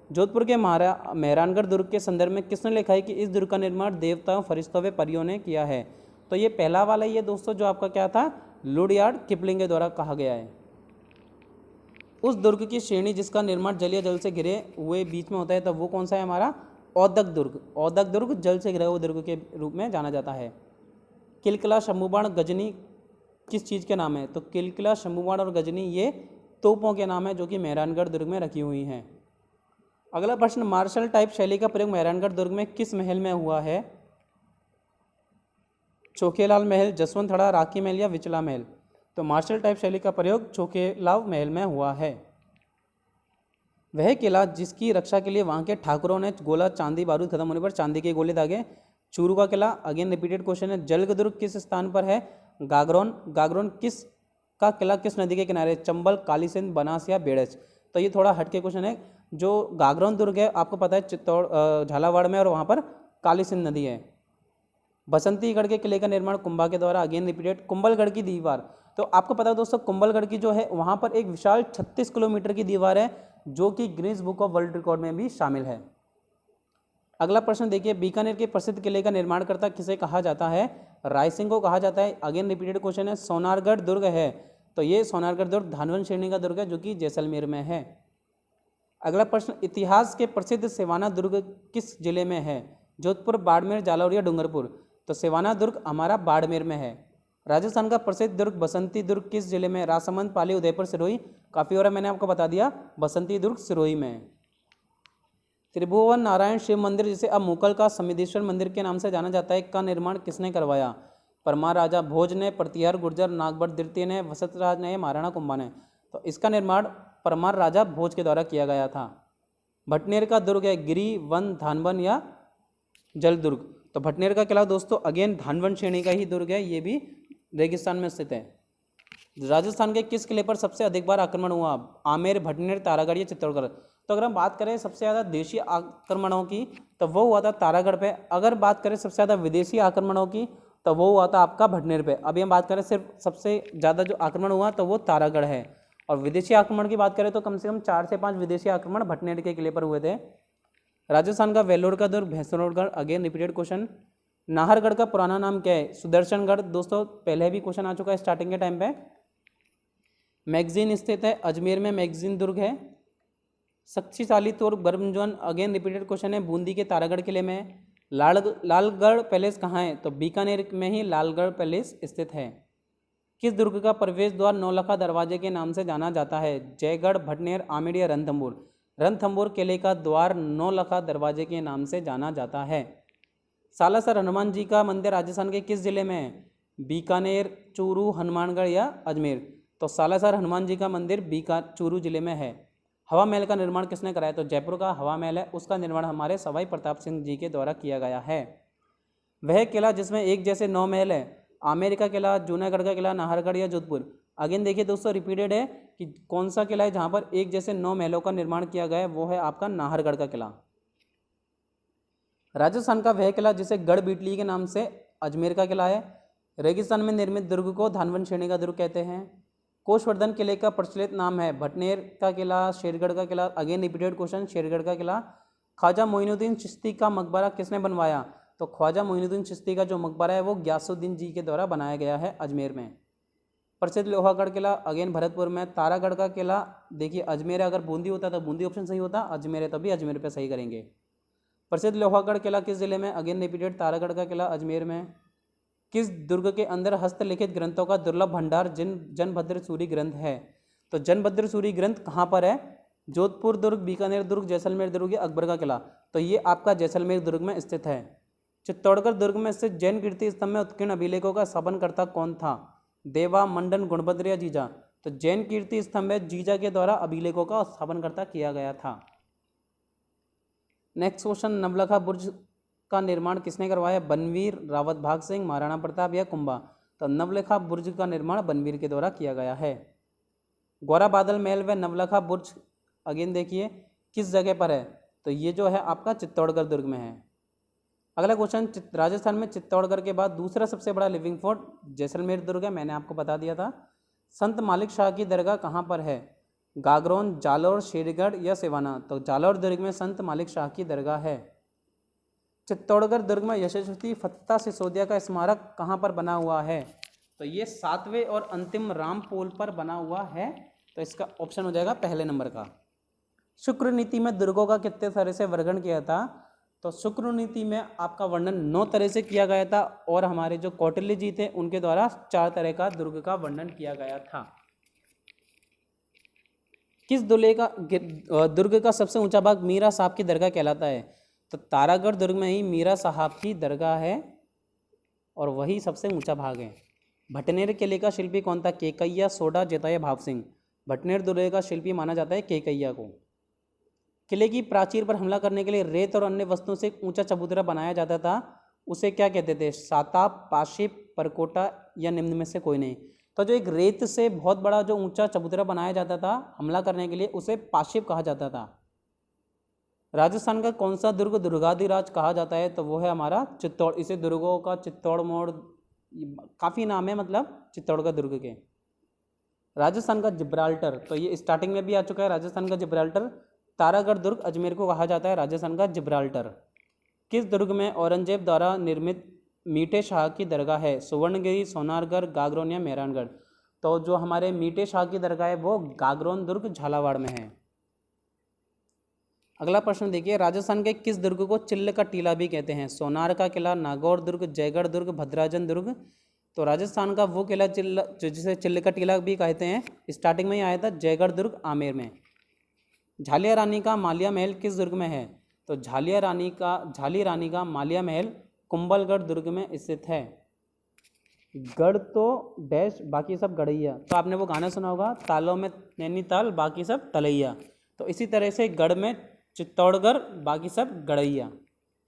जोधपुर के मेहरानगढ़ दुर्ग के संदर्भ में किसने लिखा है कि इस दुर्ग का निर्माण देवताओं, फरिश्तों व परियों ने किया है? तो ये पहला वाला ही है दोस्तों, जो आपका क्या था, लुडियार्ड किपलिंग के द्वारा कहा गया है। उस दुर्ग की श्रेणी जिसका निर्माण जलीय जल से घिरे हुए बीच में होता है, तो वो कौन सा है हमारा? औदक दुर्ग। औदक दुर्ग जल से घिरे हुए दुर्ग के रूप में जाना जाता है। किलकिला, शंभुबाण, गजनी किस चीज़ के नाम है? तो किलकिला, शंभुबाण और गजनी ये तोपों के नाम है जो कि मेहरानगढ़ दुर्ग में रखी हुई हैं। अगला प्रश्न, मार्शल टाइप शैली का प्रयोग मेहरानगढ़ दुर्ग में किस महल में हुआ है? चोखेलाल महल, जसवंतथड़ा, राखी महल या विचला महल? तो मार्शल टाइप शैली का प्रयोग चोखेलाल महल में हुआ है। वह किला जिसकी रक्षा के लिए वहाँ के ठाकुरों ने गोला चांदी बारूद खत्म होने पर चांदी के गोले दागे। चूरू का किला, अगेन रिपीटेड क्वेश्चन है। जलग दुर्ग किस स्थान पर है? गागरोन। गागरोन किस का किला किस नदी के किनारे? चंबल, काली सिंध, बनास या बेड़च? तो ये थोड़ा हटके क्वेश्चन है। जो गागरोन दुर्ग है आपको पता है चित्तौड़ झालावाड़ में, और वहाँ पर काली सिंध नदी है। बसंतीगढ़ के किले का निर्माण कुंभा के द्वारा, अगेन रिपीटेड। कुंभलगढ़ की दीवार, तो आपको पता है दोस्तों कुंभलगढ़ की जो है वहाँ पर एक विशाल 36 किलोमीटर की दीवार है जो कि Guinness book of world record में भी शामिल है। अगला प्रश्न देखिए, बीकानेर के प्रसिद्ध किले का निर्माणकर्ता किसे कहा जाता है? रायसिंह को कहा जाता है। अगेन रिपीटेड क्वेश्चन है। सोनारगढ़ दुर्ग है, तो ये सोनारगढ़ दुर्ग धानवन श्रेणी का दुर्ग है जो कि जैसलमेर में है। अगला प्रश्न, इतिहास के प्रसिद्ध सिवाना दुर्ग किस जिले में है? जोधपुर, बाड़मेर, जालौर या डूंगरपुर? तो सिवाना दुर्ग हमारा बाड़मेर में है। राजस्थान का प्रसिद्ध दुर्ग बसंती दुर्ग किस जिले में? राजसमंद, पाली, उदयपुर, सिरोही? काफ़ी और मैंने आपको बता दिया, बसंती दुर्ग सिरोही में। त्रिभुवन नारायण शिव मंदिर, जिसे अब मुकल का समिधेश्वर मंदिर के नाम से जाना जाता है, का निर्माण किसने करवाया? परमार राजा भोज ने, प्रतिहार गुर्जर, नागभट्ट द्वितीय ने, वसंतराज ने, महाराणा कुंभा ने? तो इसका निर्माण परमार राजा भोज के द्वारा किया गया था। भटनेर का दुर्ग है गिरी, वन, धानवन या जल दुर्ग? तो भटनेर का किला दोस्तों अगेन धानवन श्रेणी का ही दुर्ग है, ये भी रेगिस्तान में स्थित है। राजस्थान के किस किले पर सबसे अधिक बार आक्रमण हुआ? आमेर, भटनेर, तारागढ़ या चित्तौड़गढ़? तो अगर हम बात करें सबसे ज़्यादा देशी आक्रमणों की तो वो हुआ था तारागढ़ पे। अगर बात करें सबसे ज़्यादा विदेशी आक्रमणों की तो वो हुआ था आपका भटनेर पे। अभी हम बात करें सिर्फ सबसे ज़्यादा जो आक्रमण हुआ तो वो तारागढ़ है। और विदेशी आक्रमण की बात करें तो कम से कम 4 से 5 विदेशी आक्रमण भटनेर के किले पर हुए थे। राजस्थान का वेल्लोर का दुर्ग भैंसनोरगढ़, अगेन रिपीटेड क्वेश्चन। नाहरगढ़ का पुराना नाम क्या है? सुदर्शनगढ़। दोस्तों पहले भी क्वेश्चन आ चुका है स्टार्टिंग के टाइम पे। मैगजीन स्थित है अजमेर में, मैगजीन दुर्ग है। शक्तिशाली तोर गर्मजोन, अगेन रिपीटेड क्वेश्चन है, बूंदी के तारागढ़ किले में। लालगढ़ पैलेस कहाँ है? तो बीकानेर में ही लालगढ़ पैलेस स्थित है। किस दुर्ग का प्रवेश द्वार नौलखा दरवाजे के नाम से जाना जाता है? जयगढ़, भटनेर, आमेर या रणथंभौर? रणथंभौर किले का द्वार नौलखा दरवाजे के नाम से जाना जाता है। सालासर हनुमान जी का मंदिर राजस्थान के किस जिले में है? बीकानेर, चूरू, हनुमानगढ़ या अजमेर? तो सालासर हनुमान जी का मंदिर चूरू जिले में है। हवा महल का निर्माण किसने कराया? तो जयपुर का हवा महल है, उसका निर्माण हमारे सवाई प्रताप सिंह जी के द्वारा किया गया है। वह किला जिसमें एक जैसे 9 महल है, आमेर का किला, जूनागढ़ का किला, नाहरगढ़ या जोधपुर? अगेन देखिए दोस्तों रिपीटेड है कि कौन सा किला है जहाँ पर एक जैसे 9 महलों का निर्माण किया गया है, वो है आपका नाहरगढ़ का किला। राजस्थान का वह किला जिसे गढ़ बीटली के नाम से अजमेर का किला है। रेगिस्तान में निर्मित दुर्ग को धानवन श्रेणी का दुर्ग कहते हैं। कोषवर्धन किले का प्रचलित नाम है? भटनेर का किला, शेरगढ़ का किला? अगेन रिपीटेड क्वेश्चन, शेरगढ़ का किला। ख्वाजा मोइनुद्दीन चिश्ती का मकबरा किसने बनवाया? तो ख्वाजा मोइनुद्दीन चिश्ती का जो मकबरा है वो गयासुद्दीन जी के द्वारा बनाया गया है अजमेर में। प्रसिद्ध लोहागढ़ किला, अगेन भरतपुर में। तारागढ़ का किला देखिए अजमेर है, अगर बूंदी होता तो बूंदी ऑप्शन सही होता, अजमेर है तभी अजमेर पे सही करेंगे। प्रसिद्ध लोहागढ़ किला किस जिले में? अगेन रिपीटेड, तारागढ़ का किला अजमेर में। किस दुर्ग के अंदर हस्तलिखित ग्रंथों का दुर्लभ भंडार जनभद्र सूरी ग्रंथ है? तो जनभद्र सूरी ग्रंथ कहाँ पर है? जोधपुर दुर्ग, बीकानेर दुर्ग, जैसलमेर दुर्ग या अकबर का किला? तो ये आपका जैसलमेर दुर्ग में स्थित है। चित्तौड़गढ़ दुर्ग में स्थित जैन कीर्ति स्तंभ में उत्कीर्ण अभिलेखों का स्थापनकर्ता कौन था? देवा, मंडन, गुणभद्र या जीजा? तो जैन कीर्ति स्तंभ है जीजा के द्वारा अभिलेखों का स्थापनकर्ता किया गया था। नेक्स्ट क्वेश्चन, नवलखा बुर्ज का निर्माण किसने करवाया? बनवीर, रावत भाग सिंह, महाराणा प्रताप या कुंभा? तो नवलखा बुर्ज का निर्माण बनवीर के द्वारा किया गया है। गौरा बादल महल व नवलखा बुर्ज अगेन देखिए किस जगह पर है? तो ये जो है आपका चित्तौड़गढ़ दुर्ग में है। अगला क्वेश्चन, राजस्थान में चित्तौड़गढ़ के बाद दूसरा सबसे बड़ा लिविंग फोर्ट जैसलमेर दुर्ग है, मैंने आपको बता दिया था। संत मालिक शाह की दरगाह कहाँ पर है? गागरोन, जालौर, शेरगढ़ या सिवाना? तो जालौर दुर्ग में संत मालिक शाह की दरगाह है। चित्तौड़गढ़ दुर्ग में यशस्वी फत्ता सिसोदिया का स्मारक कहाँ पर बना हुआ है? तो ये 7वें और अंतिम राम पोल पर बना हुआ है। तो इसका ऑप्शन हो जाएगा पहले नंबर का। शुक्र नीति में दुर्गों का कितने तरह से वर्णन किया था? तो शुक्र नीति में आपका वर्णन 9 तरह से किया गया था और हमारे जो कौटिल्य जी थे उनके द्वारा 4 तरह का दुर्ग का वर्णन किया गया था। किस दुर्ग का सबसे ऊंचा भाग मीरा साहब की दरगाह कहलाता है? तो तारागढ़ दुर्ग में ही मीरा साहब की दरगाह है और वही सबसे ऊंचा भाग है। भटनेर किले का शिल्पी कौन था? केकैया, सोडा, जेताया, भाव सिंह। भटनेर दुर्ग का शिल्पी माना जाता है केकैया को। किले की प्राचीर पर हमला करने के लिए रेत और अन्य वस्तुओं से ऊंचा चबूतरा बनाया जाता था, उसे क्या कहते थे? साताप, पाशिप, परकोटा या निम्न में से कोई नहीं? तो जो एक रेत से बहुत बड़ा जो ऊंचा चबूतरा बनाया जाता था हमला करने के लिए, उसे पाशिप कहा जाता था। राजस्थान का कौन सा दुर्ग दुर्गाधिराज कहा जाता है? तो वो है हमारा चित्तौड़। इसे दुर्गों का चित्तौड़ मोड़, काफ़ी नाम है मतलब चित्तौड़ का दुर्ग के। राजस्थान का जिब्राल्टर, तो ये स्टार्टिंग में भी आ चुका है, राजस्थान का जिब्राल्टर। तारागढ़ दुर्ग अजमेर को कहा जाता है राजस्थान का जिब्राल्टर। किस दुर्ग में औरंगजेब द्वारा निर्मित मीठे शाह की दरगाह है? सुवर्णगिरी, सोनारगढ़, गागरोन या मेहरानगढ़? तो जो हमारे मीठे शाह की दरगाह है वो गागरोन दुर्ग झालावाड़ में है। अगला प्रश्न देखिए, राजस्थान के किस दुर्ग को चिल्ल का टीला भी कहते हैं? सोनार का किला, नागौर दुर्ग, जयगढ़ दुर्ग, भद्राजन दुर्ग? तो राजस्थान का वो किला जिसे चिल्ल का टीला भी कहते हैं, स्टार्टिंग में ही आया था जयगढ़ दुर्ग आमेर में। झालिया रानी का मालिया महल किस दुर्ग में है? तो झाली रानी का मालिया महल कुंभलगढ़ दुर्ग में स्थित है। गढ़ तो डैश, बाकी सब गढ़ैया। तो आपने वो गाना सुना होगा, तालों में नैनीताल बाकी सब तलैया। तो इसी तरह से गढ़ में चित्तौड़गढ़ बाकी सब गढ़ैया,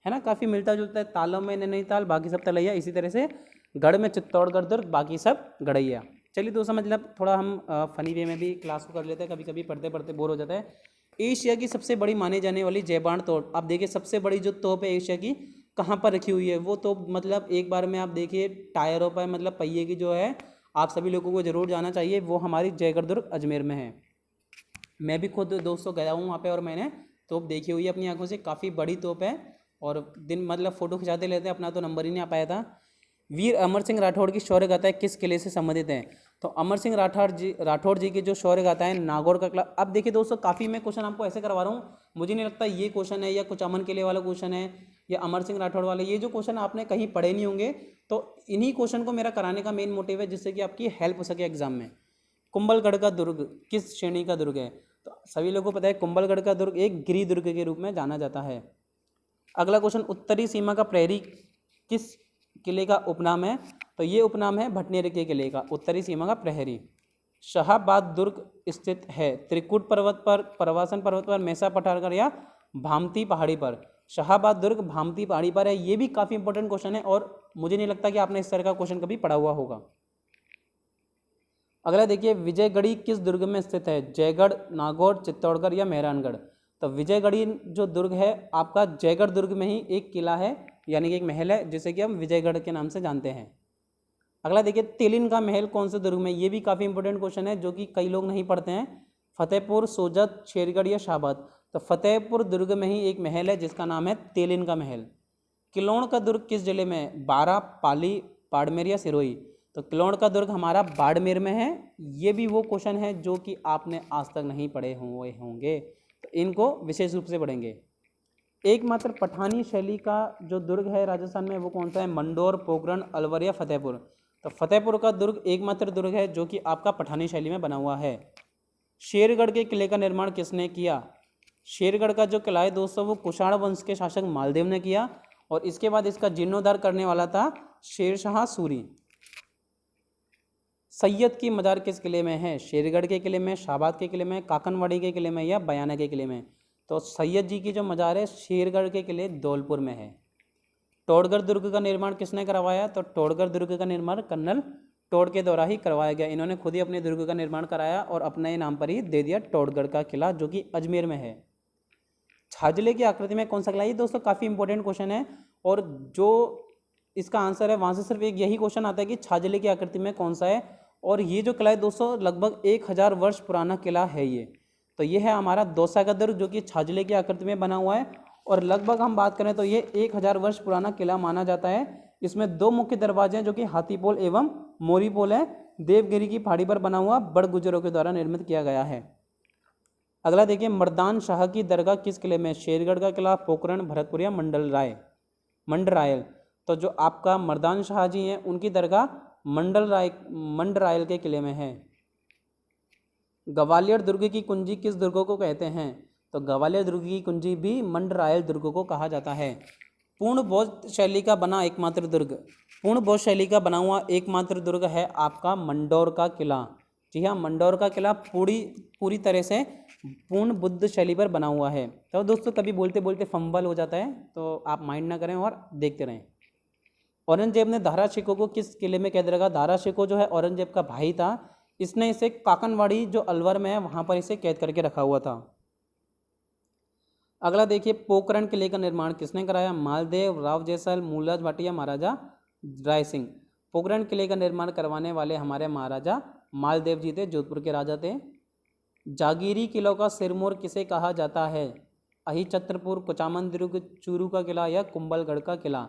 है ना, काफ़ी मिलता जुलता है। तालों में नैनीताल बाकी सब तलैया, इसी तरह से गढ़ में चित्तौड़गढ़ दुर्ग बाकी सब गढ़ैया। चलिए दोस्तों, मतलब थोड़ा हम फनी वे में भी क्लास को कर लेते हैं, कभी कभी पढ़ते पढ़ते बोर हो जाता है। एशिया की सबसे बड़ी मानी जाने वाली जयबान तोप, आप देखिए सबसे बड़ी जो तोप है एशिया की कहाँ पर रखी हुई है? वो तोप मतलब एक बार में आप देखिए टायरों पर, मतलब पहिए की जो है, आप सभी लोगों को जरूर जाना चाहिए, वो हमारी जयगढ़ दुर्ग अजमेर में है। मैं भी खुद दोस्तों गया हूँ वहाँ पे और मैंने तोप देखी हुई है अपनी आंखों से, काफ़ी बड़ी तोप है और दिन मतलब फ़ोटो खिंचाते लेते हैं, अपना तो नंबर ही नहीं आ पाया था। वीर अमर सिंह राठौड़ की शौर्य गाथा किस किले से संबंधित है? तो अमर सिंह राठौड़ जी की जो शौर्य गाथा है नागौर का किला। अब देखिए दोस्तों, काफ़ी मैं क्वेश्चन आपको ऐसे करवा रहा हूँ, मुझे नहीं लगता ये क्वेश्चन है या कुछ अमन किले वाला क्वेश्चन है या अमर सिंह राठौड़ वाले, ये जो क्वेश्चन आपने कहीं पढ़े नहीं होंगे। तो इन्हीं क्वेश्चन को मेरा कराने का मेन मोटिव है, जिससे कि आपकी हेल्प हो सके एग्जाम में। कुंभलगढ़ का दुर्ग किस श्रेणी का दुर्ग है? तो सभी लोगों को पता है कुंभलगढ़ का दुर्ग एक गिरी दुर्ग के रूप में जाना जाता है। अगला क्वेश्चन, उत्तरी सीमा का प्रहरी किस किले का उपनाम है? तो ये उपनाम है भटनेर के किले का, उत्तरी सीमा का प्रहरी। शाहाबाद दुर्ग स्थित है त्रिकुट पर्वत पर, प्रवासन पर्वत पर, मैसा पठारगढ़ या भामती पहाड़ी पर? शाहाबाद दुर्ग भामती पहाड़ी पर है। ये भी काफ़ी इंपॉर्टेंट क्वेश्चन है और मुझे नहीं लगता कि आपने इस तरह का क्वेश्चन कभी पढ़ा हुआ होगा। अगला देखिए, विजयगढ़ी किस दुर्ग में स्थित है? जयगढ़, नागौर, चित्तौड़गढ़ या मेहरानगढ़? तो विजयगढ़ी जो दुर्ग है आपका जयगढ़ दुर्ग में ही एक किला है, यानी कि एक महल है, जिसे कि हम विजयगढ़ के नाम से जानते हैं। अगला देखिए, तेलिन का महल कौन से दुर्ग में? ये भी काफ़ी इंपॉर्टेंट क्वेश्चन है जो कि कई लोग नहीं पढ़ते हैं। फतेहपुर, सोजत, शेरगढ़ या शाहबाद? तो फतेहपुर दुर्ग में ही एक महल है जिसका नाम है तेलिन का महल। किलोण का दुर्ग किस जिले में है? बारा, पाली, बाड़मेर या सिरोही? तो किलोण का दुर्ग हमारा बाड़मेर में है। ये भी वो क्वेश्चन है जो कि आपने आज तक नहीं पढ़े हुए होंगे, तो इनको विशेष रूप से पढ़ेंगे। एकमात्र पठानी शैली का जो दुर्ग है राजस्थान में वो कौन सा है? मंडोर, पोखरण, अलवर या फतेहपुर? तो फतेहपुर का दुर्ग एकमात्र दुर्ग है जो कि आपका पठानी शैली में बना हुआ है। शेरगढ़ के किले का निर्माण किसने किया? शेरगढ़ का जो किला है दोस्तों वो कुषाण वंश के शासक मालदेव ने किया और इसके बाद इसका जीर्णोद्धार करने वाला था शेरशाह सूरी। सैयद की मज़ार किस किले में है? शेरगढ़ के किले में, शाहबाद के किले में, काकनवाड़ी के किले में या बयाना के किले में? तो सैयद जी की जो मज़ार है शेरगढ़ के किले धौलपुर में है। टोडगढ़ दुर्ग का निर्माण किसने करवाया? तो टोडगढ़ दुर्ग का निर्माण कर्नल टोड के द्वारा ही करवाया गया। इन्होंने खुद ही अपने दुर्ग का निर्माण कराया और अपने नाम पर ही दे दिया टोडगढ़ का किला, जो कि अजमेर में है। छाजले की आकृति में कौन सा किला? ये दोस्तों काफ़ी इंपॉर्टेंट क्वेश्चन है, और जो इसका आंसर है वहाँ से सिर्फ एक यही क्वेश्चन आता है कि छाजले की आकृति में कौन सा है। और ये जो किला है दोस्तों लगभग 1000 वर्ष पुराना किला है ये। तो ये है हमारा दौसा का दुर्ग जो कि छाजले की आकृति में बना हुआ है, और लगभग हम बात करें तो ये 1000 वर्ष पुराना किला माना जाता है। इसमें 2 मुख्य दरवाजे हैं जो कि हाथीपोल एवं मोरीपोल है। देवगिरी की पहाड़ी पर बना हुआ बड़ गुजरों के द्वारा निर्मित किया गया है। अगला देखिए, मर्दान शाह की दरगाह किस किले में? शेरगढ़ का किला, पोखरण, भरतपुर या मंडरायल। तो जो आपका मर्दान शाह जी हैं उनकी दरगाह मंडरायल के किले में है। ग्वालियर दुर्ग की कुंजी किस दुर्ग को कहते हैं? तो ग्वालियर दुर्ग की कुंजी भी मंडरायल दुर्ग को कहा जाता है। पूर्ण बौद्ध शैली का बना एकमात्र दुर्ग, पूर्ण बौद्ध शैली का बना हुआ एकमात्र दुर्ग है आपका मंडौर का किला। जी हाँ, मंडौर का किला पूरी तरह से पूर्ण बुद्ध शैली पर बना हुआ है। तो दोस्तों कभी बोलते बोलते फंबल हो जाता है तो आप माइंड ना करें और देखते रहें। औरंगजेब ने दारा शिकोह को किस किले में कैद रखा? दारा शिकोह जो है औरंगजेब का भाई था, इसने इसे काकनवाड़ी जो अलवर में है वहाँ पर इसे कैद करके रखा हुआ था। अगला देखिए, पोखरण किले का निर्माण किसने कराया? मालदेव, राव जैसल, मूलराज भाटिया, महाराजा राय सिंह। पोखरण किले का निर्माण करवाने वाले हमारे महाराजा मालदेव जी थे, जोधपुर के राजा थे। जागीरी किलों का सिरमौर किसे कहा जाता है? अहिछत्रपुर, कुचामन दुर्ग, चूरू का किला या कुंभलगढ़ का किला?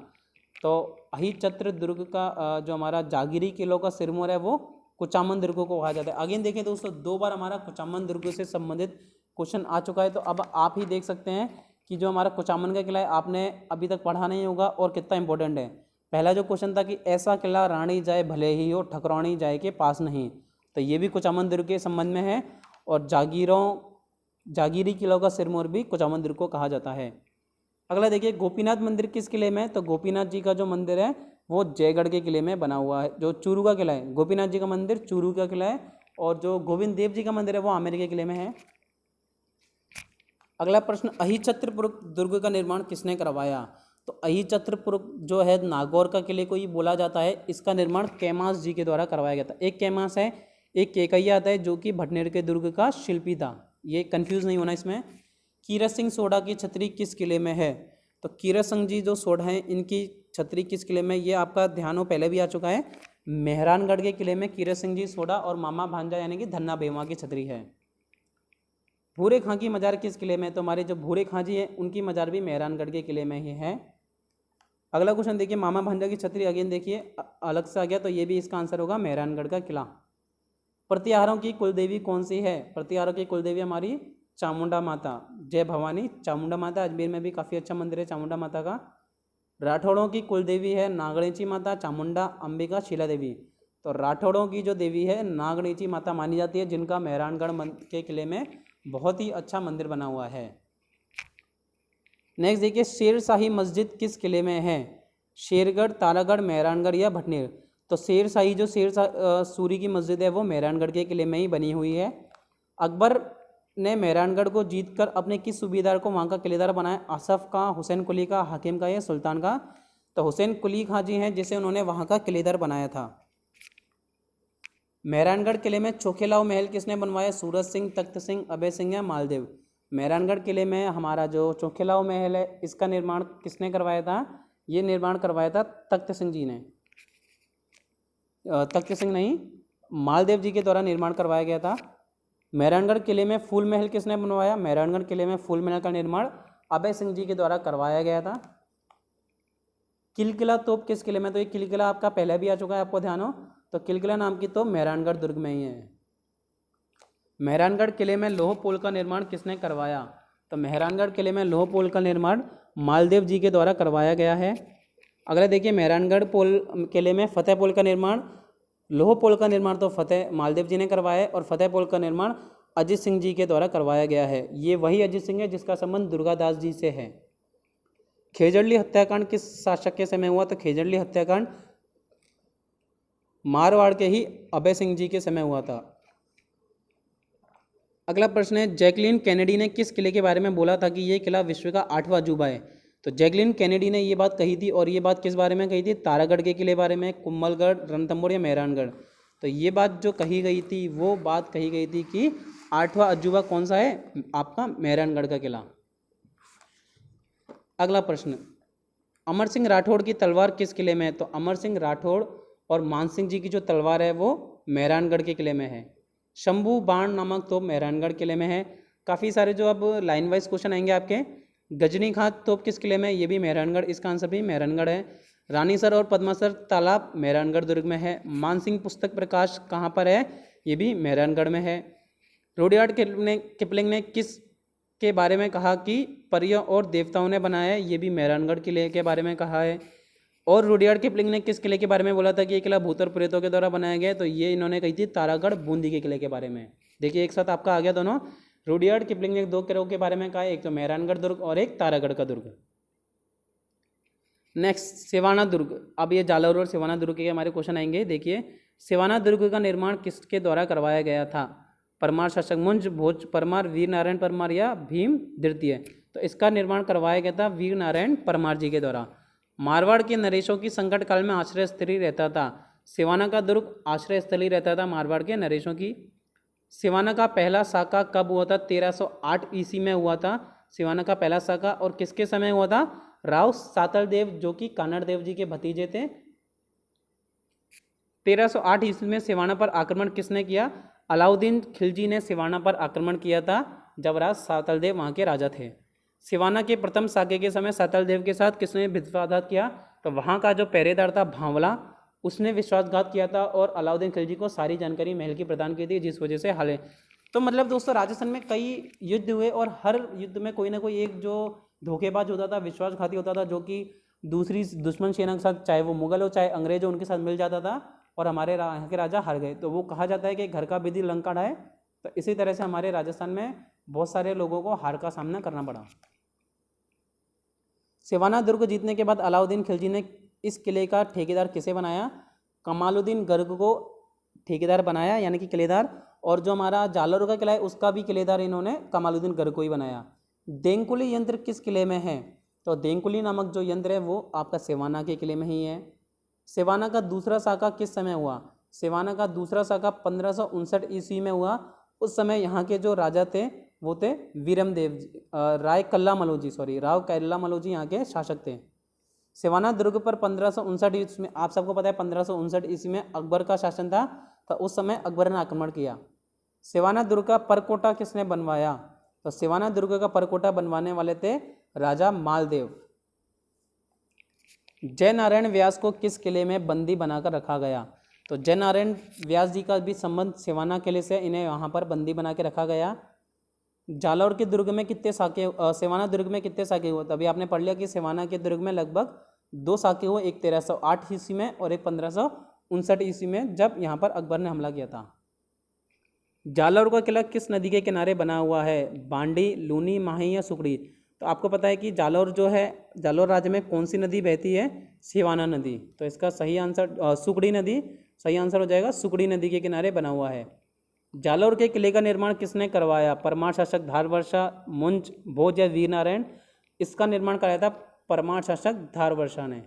तो अहिछत्र दुर्ग का जो हमारा जागीरी किलों का सिरमौर है वो कुचामन दुर्ग को कहा जाता है। अगेन देखें दोस्तों, 2 बार हमारा कुचामन दुर्ग से संबंधित क्वेश्चन आ चुका है। तो अब आप ही देख सकते हैं कि जो हमारा कुचामन का किला है आपने अभी तक पढ़ा नहीं होगा और कितना इंपॉर्टेंट है। पहला जो क्वेश्चन था कि ऐसा किला रानी जाए भले ही हो, ठकुरानी जाए के पास नहीं, तो ये भी कुचामन दुर्ग के संबंध में है। और जागीरी किलों का सिरमौर भी कुचामन दुर्ग को कहा जाता है। अगला देखिए, गोपीनाथ मंदिर किस किले में है? तो गोपीनाथ जी का जो मंदिर है वो जयगढ़ के किले में बना हुआ है। जो चूरू का किला है, गोपीनाथ जी का मंदिर चूरू का किला है, और जो गोविंद देव जी का मंदिर है वो आमेर के किले में है। अगला प्रश्न, अहिछत्रपुर दुर्ग का निर्माण किसने करवाया? तो अहिछत्रपुर जो है नागौर का किले को ही बोला जाता है। इसका निर्माण कैमास जी के द्वारा करवाया गया था। एक कैमास है, एक केकैया आता है जो कि भटनेर के दुर्ग का शिल्पी था, ये कंफ्यूज नहीं होना इसमें। कीरत सिंह सोढ़ा की छतरी किस किले में है? तो कीरत सिंह जी जो सोढ़ा हैं इनकी छतरी किस किले में? ये आपका ध्यान हो पहले भी आ चुका है, मेहरानगढ़ के किले में कीरत सिंह जी सोढ़ा और मामा भांजा यानी कि धन्ना बेवा की छतरी है। भूरे खां की मजार किस किले में? तो हमारे जो भूरे खां जी हैं उनकी मजार भी मेहरानगढ़ के किले में ही है। अगला क्वेश्चन देखिए, मामा भांजा की छतरी अगेन देखिए अलग से आ गया, तो ये भी इसका आंसर होगा मेहरानगढ़ का किला। प्रतिहारों की कुलदेवी कौन सी है? प्रतिहारों की कुलदेवी हमारी चामुंडा माता, जय भवानी चामुंडा माता। अजमेर में भी काफ़ी अच्छा मंदिर है चामुंडा माता का। राठौड़ों की कुलदेवी है नागणेची माता, चामुंडा, अंबिका, शीला देवी। तो राठौड़ों की जो देवी है नागणेची माता मानी जाती है, जिनका मेहरानगढ़ के किले में बहुत ही अच्छा मंदिर बना हुआ है। नेक्स्ट देखिए, शेरशाही मस्जिद किस किले में है? शेरगढ़, तारागढ़, मेहरानगढ़ या भटनेर? तो शेरशाही जो सूरी की मस्जिद है वो मेहरानगढ़ के किले में ही बनी हुई है। अकबर ने मेहरानगढ़ को जीतकर अपने किस सूबेदार को वहाँ का किलेदार बनाया? आसफ का, हुसैन कुली का, हाकिम का या सुल्तान का? तो हुसैन कुली खां जी हैं जिसे उन्होंने वहाँ का किलेदार बनाया था। मेहरानगढ़ किले में चोखेलाओ महल किसने बनवाया? सूरज सिंह, तख्त सिंह, अभय सिंह या मालदेव? मेहरानगढ़ किले में हमारा जो चोखेलाओ महल है इसका निर्माण किसने करवाया था? ये निर्माण करवाया था तख्त सिंह जी ने, तख्त सिंह नहीं, मालदेव जी के द्वारा निर्माण करवाया गया था। मेहरानगढ़ किले में फूल महल किसने बनवाया? मेहरानगढ़ किले में फूल महल का निर्माण अभय सिंह जी के द्वारा करवाया गया था। किलकिला तोप किस किले में? तो ये किलकिला आपका पहले भी आ चुका है, आपको ध्यान हो, तो किलकिला नाम की तोप मेहरानगढ़ दुर्ग में ही है। मेहरानगढ़ किले में लोह पोल का निर्माण किसने करवाया? तो मेहरानगढ़ किले में लोह पोल का निर्माण मालदेव जी के द्वारा करवाया गया है। अगला देखिए, मेहरानगढ़ किले में फतेह पोल का निर्माण, लोह पोल का निर्माण तो फतेह मालदेव जी ने करवाया है, और फतेह पोल का निर्माण अजीत सिंह जी के द्वारा करवाया गया है। ये वही अजीत सिंह है जिसका संबंध दुर्गादास जी से है। खेजड़ली हत्याकांड किस शासक के समय हुआ? तो खेजड़ली हत्याकांड मारवाड़ के ही अभय सिंह जी के समय हुआ था। अगला प्रश्न है, जैकलीन कैनेडी ने किस किले के बारे में बोला था कि ये किला विश्व का 8वां अजूबा है? तो जैकलीन कैनेडी ने ये बात कही थी, और ये बात किस बारे में कही थी? तारागढ़ के किले बारे में, कुंभलगढ़, रणथंभौर या मेहरानगढ़? तो ये बात जो कही गई थी वो बात कही गई थी कि 8वां अजूबा कौन सा है? आपका मेहरानगढ़ का किला। अगला प्रश्न, अमर सिंह राठौड़ की तलवार किस किले में है? तो अमर सिंह राठौड़ और मान सिंह जी की जो तलवार है वो मेहरानगढ़ के किले में है। शंभू बाण नामक तोप मेहरानगढ़ किले में है। काफ़ी सारे जो अब लाइन वाइज क्वेश्चन आएंगे आपके, गजनी खां तोप किस किले में? ये भी मेहरानगढ़, इसका आंसर भी मेहरानगढ़ है। रानीसर और पद्मासर तालाब मेहरानगढ़ दुर्ग में है। मानसिंह पुस्तक प्रकाश कहाँ पर है? ये भी मेहरानगढ़ में है। रुडयार्ड किपलिंग ने किस के बारे में कहा कि परियों और देवताओं ने बनाया है? ये भी मेहरानगढ़ किले के बारे में कहा है। और रुडयार्ड किपलिंग ने किस किले के बारे में बोला था कि ये किला भूत और प्रेतों के द्वारा बनाया गया है? तो ये इन्होंने कही थी तारागढ़ बूंदी के किले के बारे में। देखिए एक साथ आपका आ गया दोनों। रुडयार्ड किपलिंग ने 2 किलों के बारे में कहा, एक तो मेहरानगढ़ दुर्ग और एक तारागढ़ का दुर्ग। नेक्स्ट, सिवाना दुर्ग। अब ये जालौर और सिवाना दुर्ग के हमारे क्वेश्चन आएंगे। देखिए, सिवाना दुर्ग का निर्माण किसके द्वारा करवाया गया था? परमार शासक मुंज, भोज परमार, वीर नारायण परमार या भीम द्वितीय? तो इसका निर्माण करवाया गया था वीर नारायण परमार जी के द्वारा। मारवाड़ के नरेशों की संकट काल में आश्रय स्थली रहता था। सिवाना का दुर्ग आश्रय स्थली रहता था मारवाड़ के नरेशों की। सिवाना का पहला साका कब हुआ था? 1308 ईस्वी में हुआ था सिवाना का पहला साका। और किसके समय हुआ था? राव सातल देव, जो कि कानड़ देव जी के भतीजे थे। 1308 ईस्वी में सिवाना पर आक्रमण किसने किया? अलाउद्दीन खिलजी ने सिवाना पर आक्रमण किया था जब राज सातल देव वहाँ के राजा थे। सिवाना के प्रथम साके के समय सातल देव के साथ किसने विश्वासघात किया? तो वहाँ का जो पहरेदार था भांवला, उसने विश्वासघात किया था और अलाउद्दीन खिलजी को सारी जानकारी महल की प्रदान की थी, जिस वजह से हाले। तो मतलब दोस्तों, राजस्थान में कई युद्ध हुए और हर युद्ध में कोई ना कोई एक जो धोखेबाज होता था, विश्वासघाती होता था, जो कि दूसरी दुश्मन सेना के साथ, चाहे वो मुगल हो चाहे अंग्रेज हो, उनके साथ मिल जाता था और हमारे यहाँ के राजा हार गए। तो वो कहा जाता है कि घर का विधि लंका ढाए। तो इसी तरह से हमारे राजस्थान में बहुत सारे लोगों को हार का सामना करना पड़ा। सिवाना दुर्ग जीतने के बाद अलाउद्दीन खिलजी ने इस किले का ठेकेदार किसे बनाया? कमालुद्दीन गर्ग को ठेकेदार बनाया, यानी कि किलेदार। और जो हमारा जालौर का किला है उसका भी किलेदार इन्होंने कमालुद्दीन गर्ग को ही बनाया। देंकुली यंत्र किस किले में है? तो देंकुली नामक जो यंत्र है वो आपका सिवाना के किले में ही है। सिवाना का दूसरा साका किस समय हुआ? सिवाना का दूसरा साका 1559 ईस्वी में हुआ। उस समय यहाँ के जो राजा थे वो थे वीरमदेव राय कल्ला मलोजी, राव कल्ला मलोजी यहाँ के शासक थे। सिवाना दुर्ग पर 1559 ईस्वी में, आप सबको पता है 1559 ईस्वी में अकबर का शासन था, तो उस समय अकबर ने आक्रमण किया। सिवाना दुर्ग का परकोटा किसने बनवाया? तो सिवाना दुर्ग का परकोटा बनवाने वाले थे राजा मालदेव। जय नारायण व्यास को किस किले में बंदी बनाकर रखा गया? तो जय नारायण व्यास जी का भी संबंध सिवाना किले से, इन्हें यहाँ पर बंदी बना के रखा गया। जालौर के दुर्ग में कितने साके, सिवाना दुर्ग में कितने साके हुए? तभी आपने पढ़ लिया कि सिवाना के दुर्ग में लगभग 2 साके हुए, एक 1308 ईस्वी में और एक 1559 ईस्वी में, जब यहाँ पर अकबर ने हमला किया था। जालौर का किला किस नदी के किनारे बना हुआ है? बांडी, लूनी, माही या सुकड़ी? तो आपको पता है कि जालौर जो है, जालौर राज्य में कौन सी नदी बहती है? सिवाना नदी। तो इसका सही आंसर सुकड़ी नदी सही आंसर हो जाएगा। सुकड़ी नदी के किनारे बना हुआ है। जालौर के किले का निर्माण किसने करवाया? परमार शासक धारवर्षा, मुंज, भोज या वीर नारायण? इसका निर्माण कराया था परमार शासक धारवर्षा ने।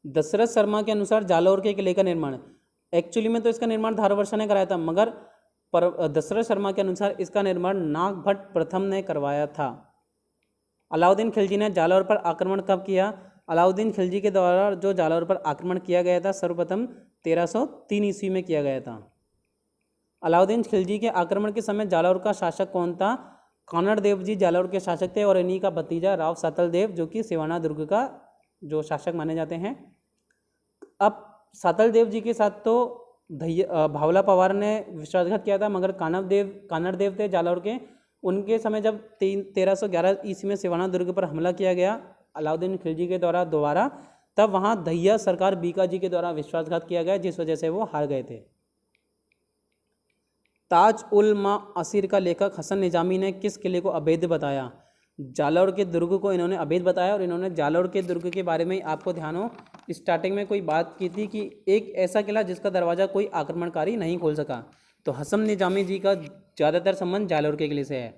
दशरथ शर्मा के अनुसार जालौर के किले का निर्माण, एक्चुअली में तो इसका निर्माण धारवर्षा ने कराया था, मगर दशरथ शर्मा के अनुसार इसका निर्माण नागभट्ट प्रथम ने करवाया था। अलाउद्दीन खिलजी ने जालौर पर आक्रमण कब किया? अलाउद्दीन खिलजी के द्वारा जो जालौर पर आक्रमण किया गया था सर्वप्रथम 1303 ईस्वी में किया गया था। अलाउद्दीन खिलजी के आक्रमण के समय जालौर का शासक कौन था? कानड़ देव जी जालौर के शासक थे और इन्हीं का भतीजा राव सातल देव, जो कि सिवाना दुर्ग का जो शासक माने जाते हैं। अब सातल देव जी के साथ तो भावला पवार ने विश्वासघात किया था, मगर कानड़ देव थे जालौर के, उनके समय जब 1311 ईस्वी में सिवाना दुर्ग पर हमला किया गया अलाउद्दीन खिलजी के द्वारा दोबारा, तब वहाँ दहिया सरकार बीका जी के द्वारा विश्वासघात किया गया, जिस वजह से वो हार गए थे। ताज उल मा असीर का लेखक हसन निजामी ने किस किले को अवैध बताया? जालौर के दुर्ग को इन्होंने अवैध बताया। और इन्होंने जालौर के दुर्ग के बारे में आपको ध्यान हो, स्टार्टिंग में कोई बात की थी कि एक ऐसा किला जिसका दरवाज़ा कोई आक्रमणकारी नहीं खोल सका। तो हसन निजामी जी का ज़्यादातर संबंध जालौर के किले से है।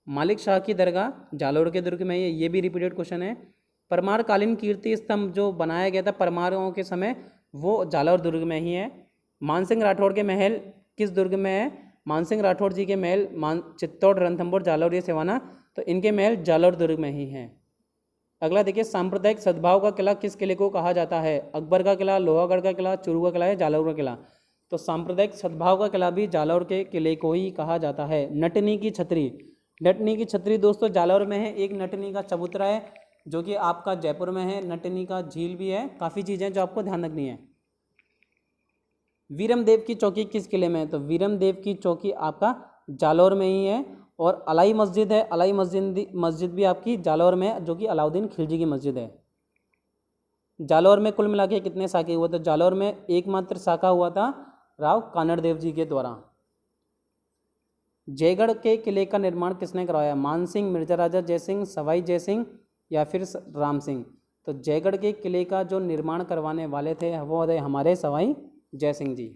मालिक शाह की दरगाह जालौर के दुर्ग में है, ये भी रिपीटेड क्वेश्चन है। परमार कालीन कीर्ति स्तंभ जो बनाया गया था परमारों के समय, वो जालौर दुर्ग में ही है। मानसिंह राठौड़ के महल किस दुर्ग में है? मानसिंह राठौड़ जी के महल चित्तौड़, रणथंभौर, जालौर या सिवाना? तो इनके महल जालौर दुर्ग में ही हैं। अगला देखिए, सांप्रदायिक सद्भाव का किला किस किले को कहा जाता है? अकबर का किला, लोहागढ़ का किला, चूरू का किला या जालौर का किला? तो सांप्रदायिक सद्भाव का किला भी जालौर के किले को ही कहा जाता है। नटनी की छतरी, नटनी की छतरी दोस्तों जालौर में है। एक नटनी का चबूतरा है जो कि आपका जयपुर में है। नटनी का झील भी है। काफ़ी चीज़ें जो आपको ध्यान रखनी है। वीरमदेव की चौकी किस किले में है? तो वीरमदेव की चौकी आपका जालौर में ही है। और अलाई मस्जिद है, अलाई मस्जिद भी आपकी जालौर में है, जो कि अलाउद्दीन खिलजी की मस्जिद है। जालौर में कुल मिला के कितने साके हुए? तो जालौर में एकमात्र साका हुआ था राव कानड़देव जी के द्वारा। जयगढ़ के किले का निर्माण किसने करवाया? मानसिंह, मिर्जा राजा जयसिंह, सवाई जयसिंह या फिर राम सिंह? तो जयगढ़ के किले का जो निर्माण करवाने वाले थे वो थे हमारे सवाई जयसिंह जी।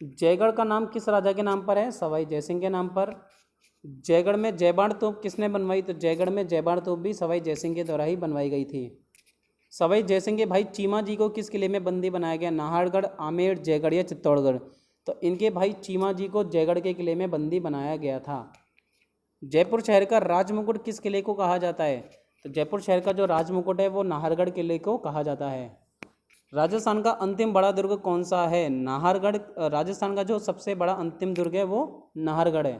जयगढ़ का नाम किस राजा के नाम पर है? सवाई जयसिंह के नाम पर। जयगढ़ में जयबाण तोप किसने बनवाई? तो जयगढ़ में जयबाण तोप भी सवाई जयसिंह के द्वारा ही बनवाई गई थी। सवाई जयसिंह के भाई चीमा जी को किस किले में बंदी बनाया गया? नाहरगढ़, आमेर, जयगढ़ या चित्तौड़गढ़? तो इनके भाई चीमा जी को जयगढ़ के किले में बंदी बनाया गया था। जयपुर शहर का राजमुकुट किस किले को कहा जाता है? तो जयपुर शहर का जो राजमुकुट है वो नाहरगढ़ किले को कहा जाता है। राजस्थान का अंतिम बड़ा दुर्ग कौन सा है? नाहरगढ़। राजस्थान का जो सबसे बड़ा अंतिम दुर्ग है वो नाहरगढ़ है।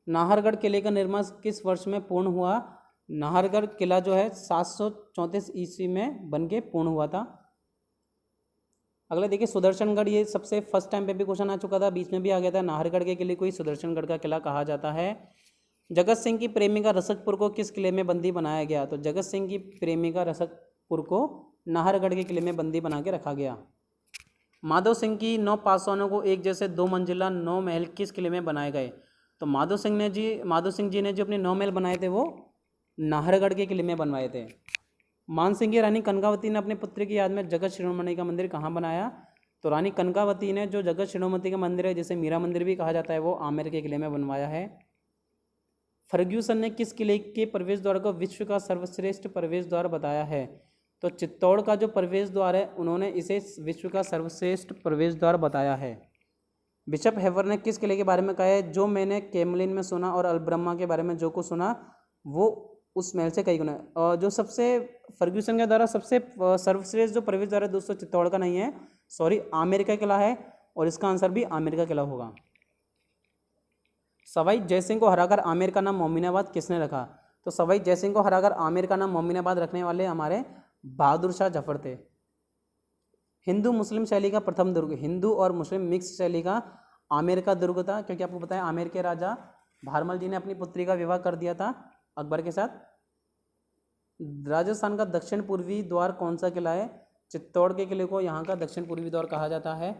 नाहरगढ़ किले का निर्माण किस वर्ष में पूर्ण हुआ? नाहरगढ़ किला जो है 734 ईस्वी में बन के पूर्ण हुआ था। अगला देखिए, सुदर्शनगढ़, ये सबसे फर्स्ट टाइम पे भी क्वेश्चन आ चुका था, बीच में भी आ गया था। नाहरगढ़ के किले को ही सुदर्शनगढ़ का किला कहा जाता है। जगत सिंह की प्रेमिका रसकपुर को किस किले में बंदी बनाया गया? तो जगत सिंह की प्रेमिका रसकपुर को नाहरगढ़ के किले में बंदी बना के रखा गया। माधव सिंह की 9 पासवानों को एक जैसे 2 मंजिला 9 महल किस किले में बनाए गए? तो माधव सिंह जी ने जो अपने 9 महल बनाए थे वो नाहरगढ़ के किले में बनवाए थे। मानसिंह की रानी कनकावती ने अपने पुत्र की याद में जगत शिरोमणि का मंदिर कहाँ बनाया? तो रानी कनकावती ने जो जगत शिरोमणि का मंदिर है, जिसे मीरा मंदिर भी कहा जाता है, वो आमेर के किले में बनवाया है। फर्ग्यूसन ने किस किले के प्रवेश द्वार को विश्व का सर्वश्रेष्ठ प्रवेश द्वार बताया है? तो चित्तौड़ का जो प्रवेश द्वार है उन्होंने इसे विश्व का सर्वश्रेष्ठ प्रवेश द्वार बताया है। बिशप हेवर ने किस किले के बारे में कहा है? जो मैंने कैमलिन में सुना और अलब्रह्मा के बारे में जो कुछ सुना वो उस महल से कई गुना। और जो सबसे फर्ग्यूसन के द्वारा सबसे सर्वश्रेष्ठ जो प्रवेश द्वार है दोस्तों चित्तौड़ का नहीं है, सॉरी, आमेर का किला है। और इसका आंसर भी आमेर का किला होगा। सवाई जयसिंह को हराकर आमेर का नाम मोमिनाबाद किसने रखा? तो सवाई जयसिंह को हराकर आमेर का नाम मोमिनाबाद रखने वाले हमारे बहादुर शाह जफर थे। हिंदू मुस्लिम शैली का प्रथम दुर्ग, हिंदू और मुस्लिम मिक्स शैली का आमेर का दुर्ग था, क्योंकि आपको पता है आमेर के राजा भारमल जी ने अपनी पुत्री का विवाह कर दिया था अकबर के साथ। राजस्थान का दक्षिण पूर्वी द्वार कौन सा किला है? चित्तौड़ के किले को यहाँ का दक्षिण पूर्वी द्वार कहा जाता है।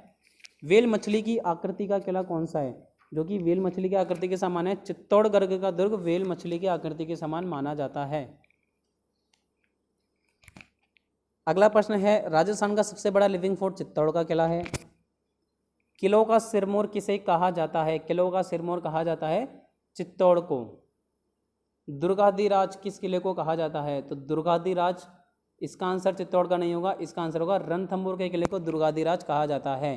वेल मछली की आकृति का किला कौन सा है? जो कि वेल मछली की आकृति के समान है। चित्तौड़गढ़ का दुर्ग वेल मछली की आकृति के समान माना जाता है। अगला प्रश्न है, राजस्थान का सबसे बड़ा लिविंग फोर्ट चित्तौड़ का किला है। किलों का सिरमौर किसे कहा जाता है? किलों का सिरमौर कहा जाता है चित्तौड़ को। दुर्गाधिराज किस किले को कहा जाता है? तो दुर्गाधिराज, इसका आंसर चित्तौड़ का नहीं होगा, इसका आंसर होगा रणथंभौर के किले को दुर्गाधिराज कहा जाता है।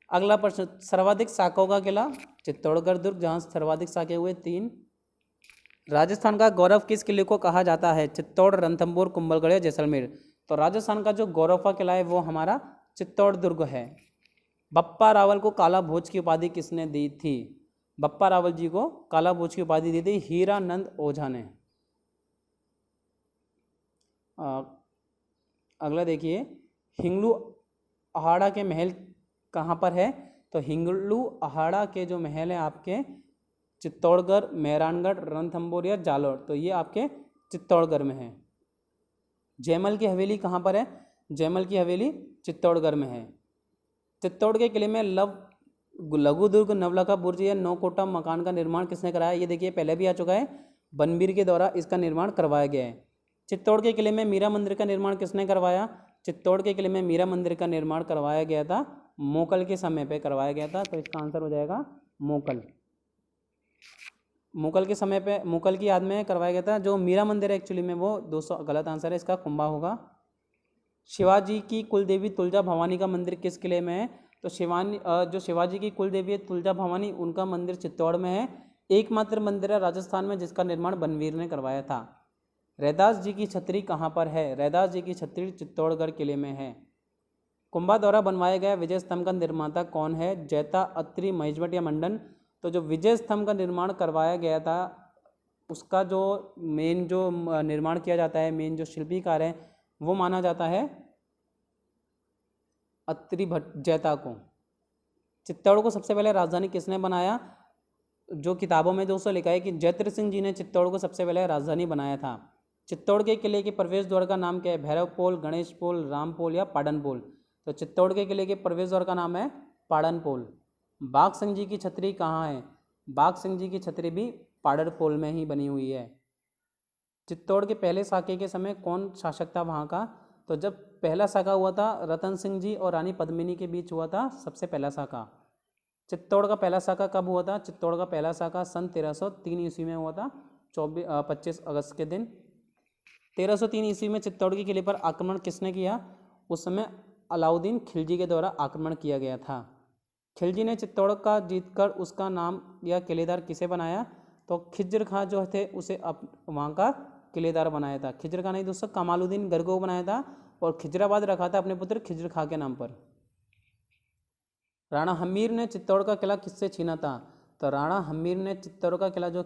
अगला प्रश्न, सर्वाधिक शाखाओं का किला चित्तौड़गढ़ दुर्ग, जहाँ सर्वाधिक शाखे हुए 3। राजस्थान का गौरव किस किले को कहा जाता है? चित्तौड़, रणथंभौर, कुंभलगढ़ या जैसलमेर? तो राजस्थान का जो गौरव का किला है वो हमारा चित्तौड़ दुर्ग है। बप्पा रावल को काला भोज की उपाधि किसने दी थी? बप्पा रावल जी को काला भोज की उपाधि दी थी हीरानंद ओझा ने। अगला देखिए, हिंगलू अहाड़ा के महल कहाँ पर है? तो हिंगलू अहाड़ा के जो महल है आपके चित्तौड़गढ़, मेहरानगढ़, रणथंभौर या जालौर, तो ये आपके चित्तौड़गढ़ में है। जयमल की हवेली कहाँ पर है? जयमल की हवेली चित्तौड़गढ़ में है। चित्तौड़ के किले में लघु दुर्ग, नवलखा बुर्ज या नौकोटा मकान का निर्माण किसने कराया? ये देखिए पहले भी आ चुका है, बनबीर के द्वारा इसका निर्माण करवाया गया है। चित्तौड़ के किले में मीरा मंदिर का निर्माण किसने करवाया? चित्तौड़ के किले में मीरा मंदिर का निर्माण करवाया गया था मोकल के समय पे करवाया गया था, तो इसका आंसर हो जाएगा मोकल। मुगल के समय पे, मुगल की याद में करवाया गया था। जो मीरा मंदिर है एक्चुअली में वो 200 गलत आंसर है, इसका कुंभा होगा। शिवाजी की कुलदेवी तुलजा भवानी का मंदिर किस किले में है? तो जो शिवाजी की कुल देवी है तुलजा भवानी, उनका मंदिर चित्तौड़ में है। एकमात्र मंदिर है राजस्थान में जिसका निर्माण बनवीर ने करवाया था। रैदास जी की छतरी कहाँ पर है? रैदास जी की छतरी चित्तौड़गढ़ किले में है। कुंभा द्वारा बनवाया गया विजय स्तंभ का निर्माता कौन है? जैता, अत्रि, महेशभट्ट या मंडन? तो जो विजय स्तंभ का निर्माण करवाया गया था उसका जो मेन जो निर्माण किया जाता है, मेन जो शिल्पीकार है वो माना जाता है अत्रि भट्ट जैता को। चित्तौड़ को सबसे पहले राजधानी किसने बनाया? जो किताबों में दोस्तों लिखा है कि जयत्र सिंह जी ने चित्तौड़ को सबसे पहले राजधानी बनाया था। चित्तौड़ के किले के प्रवेश द्वार का नाम क्या है? भैरव पोल, गणेश पोल, राम पोल या पाडन पोल? तो चित्तौड़ के किले के प्रवेश द्वार का नाम है पाडन पोल। बाघ सिंह जी की छतरी कहाँ है? बाघ सिंह जी की छतरी भी पाडर पोल में ही बनी हुई है। चित्तौड़ के पहले साके के समय कौन शासक था वहाँ का? तो जब पहला साका हुआ था रतन सिंह जी और रानी पद्मिनी के बीच हुआ था सबसे पहला साका। चित्तौड़ का पहला साका कब हुआ था? चित्तौड़ का पहला साका सन 1303 ईस्वी में हुआ था, 25 अगस्त के दिन। 1303 ईस्वी में चित्तौड़ के किले पर आक्रमण किसने किया? उस समय अलाउद्दीन खिलजी के द्वारा आक्रमण किया गया था। खिलजी ने चित्तौड़ का जीतकर उसका नाम या किलेदार किसे बनाया? तो खिज्र खां जो थे उसे वहाँ का किलेदार बनाया था। खिज्र खां नहीं दोस्तों, कमालुद्दीन गरग को बनाया था और खिजराबाद रखा था अपने पुत्र खिज्र खां के नाम पर। राणा हम्मीर ने चित्तौड़ का किला किससे छीना था? तो राणा हम्मीर ने चित्तौड़ का किला जो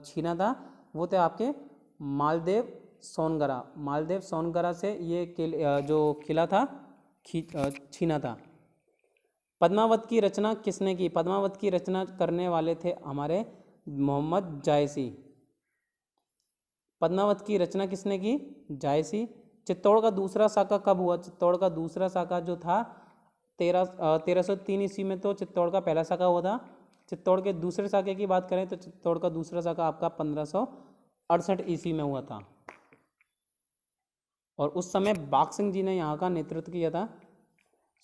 छीना था वो थे आपके मालदेव सोनगरा। मालदेव सोनगरा से ये जो किला था छीना था। पद्मावत की रचना किसने की? पद्मावत की रचना करने वाले थे हमारे मोहम्मद जायसी। पद्मावत की रचना किसने की? जायसी। चित्तौड़ का दूसरा साका कब हुआ? चित्तौड़ का दूसरा साका जो था 1303 ईस्वी में तो चित्तौड़ का पहला साका हुआ था। चित्तौड़ के दूसरे साके की बात करें तो चित्तौड़ का दूसरा साका आपका 1568 ईस्वी में हुआ था और उस समय बाघ सिंह जी ने यहाँ का नेतृत्व किया था।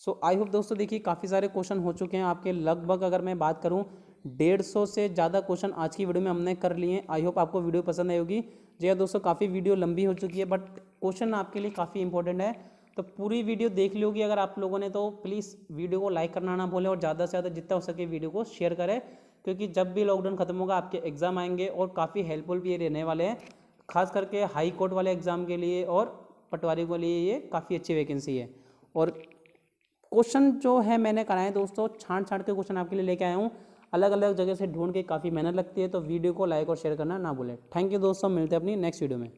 सो आई होप दोस्तों, देखिए काफ़ी सारे क्वेश्चन हो चुके हैं आपके, लगभग अगर मैं बात करूँ 150 से ज़्यादा क्वेश्चन आज की वीडियो में हमने कर लिए हैं। आई होप आपको वीडियो पसंद आई होगी। जी हाँ दोस्तों, काफ़ी वीडियो लंबी हो चुकी है बट क्वेश्चन आपके लिए काफ़ी इंपॉर्टेंट है, तो पूरी वीडियो देख लोगी अगर आप लोगों ने तो प्लीज़ वीडियो को लाइक करना ना भूलें और ज़्यादा से ज़्यादा जितना हो सके वीडियो को शेयर करें, क्योंकि जब भी लॉकडाउन खत्म होगा आपके एग्ज़ाम आएंगे और काफ़ी हेल्पफुल भी ये रहने वाले हैं, खास करके हाई कोर्ट वाले एग्ज़ाम के लिए और पटवारी के लिए ये काफ़ी अच्छी वैकेंसी है। और क्वेश्चन जो है मैंने कराए दोस्तों, छांट के क्वेश्चन आपके लिए लेके आया हूँ, अलग अलग जगह से ढूंढ के, काफ़ी मेहनत लगती है, तो वीडियो को लाइक और शेयर करना ना भूलें। थैंक यू दोस्तों, मिलते हैं अपनी नेक्स्ट वीडियो में।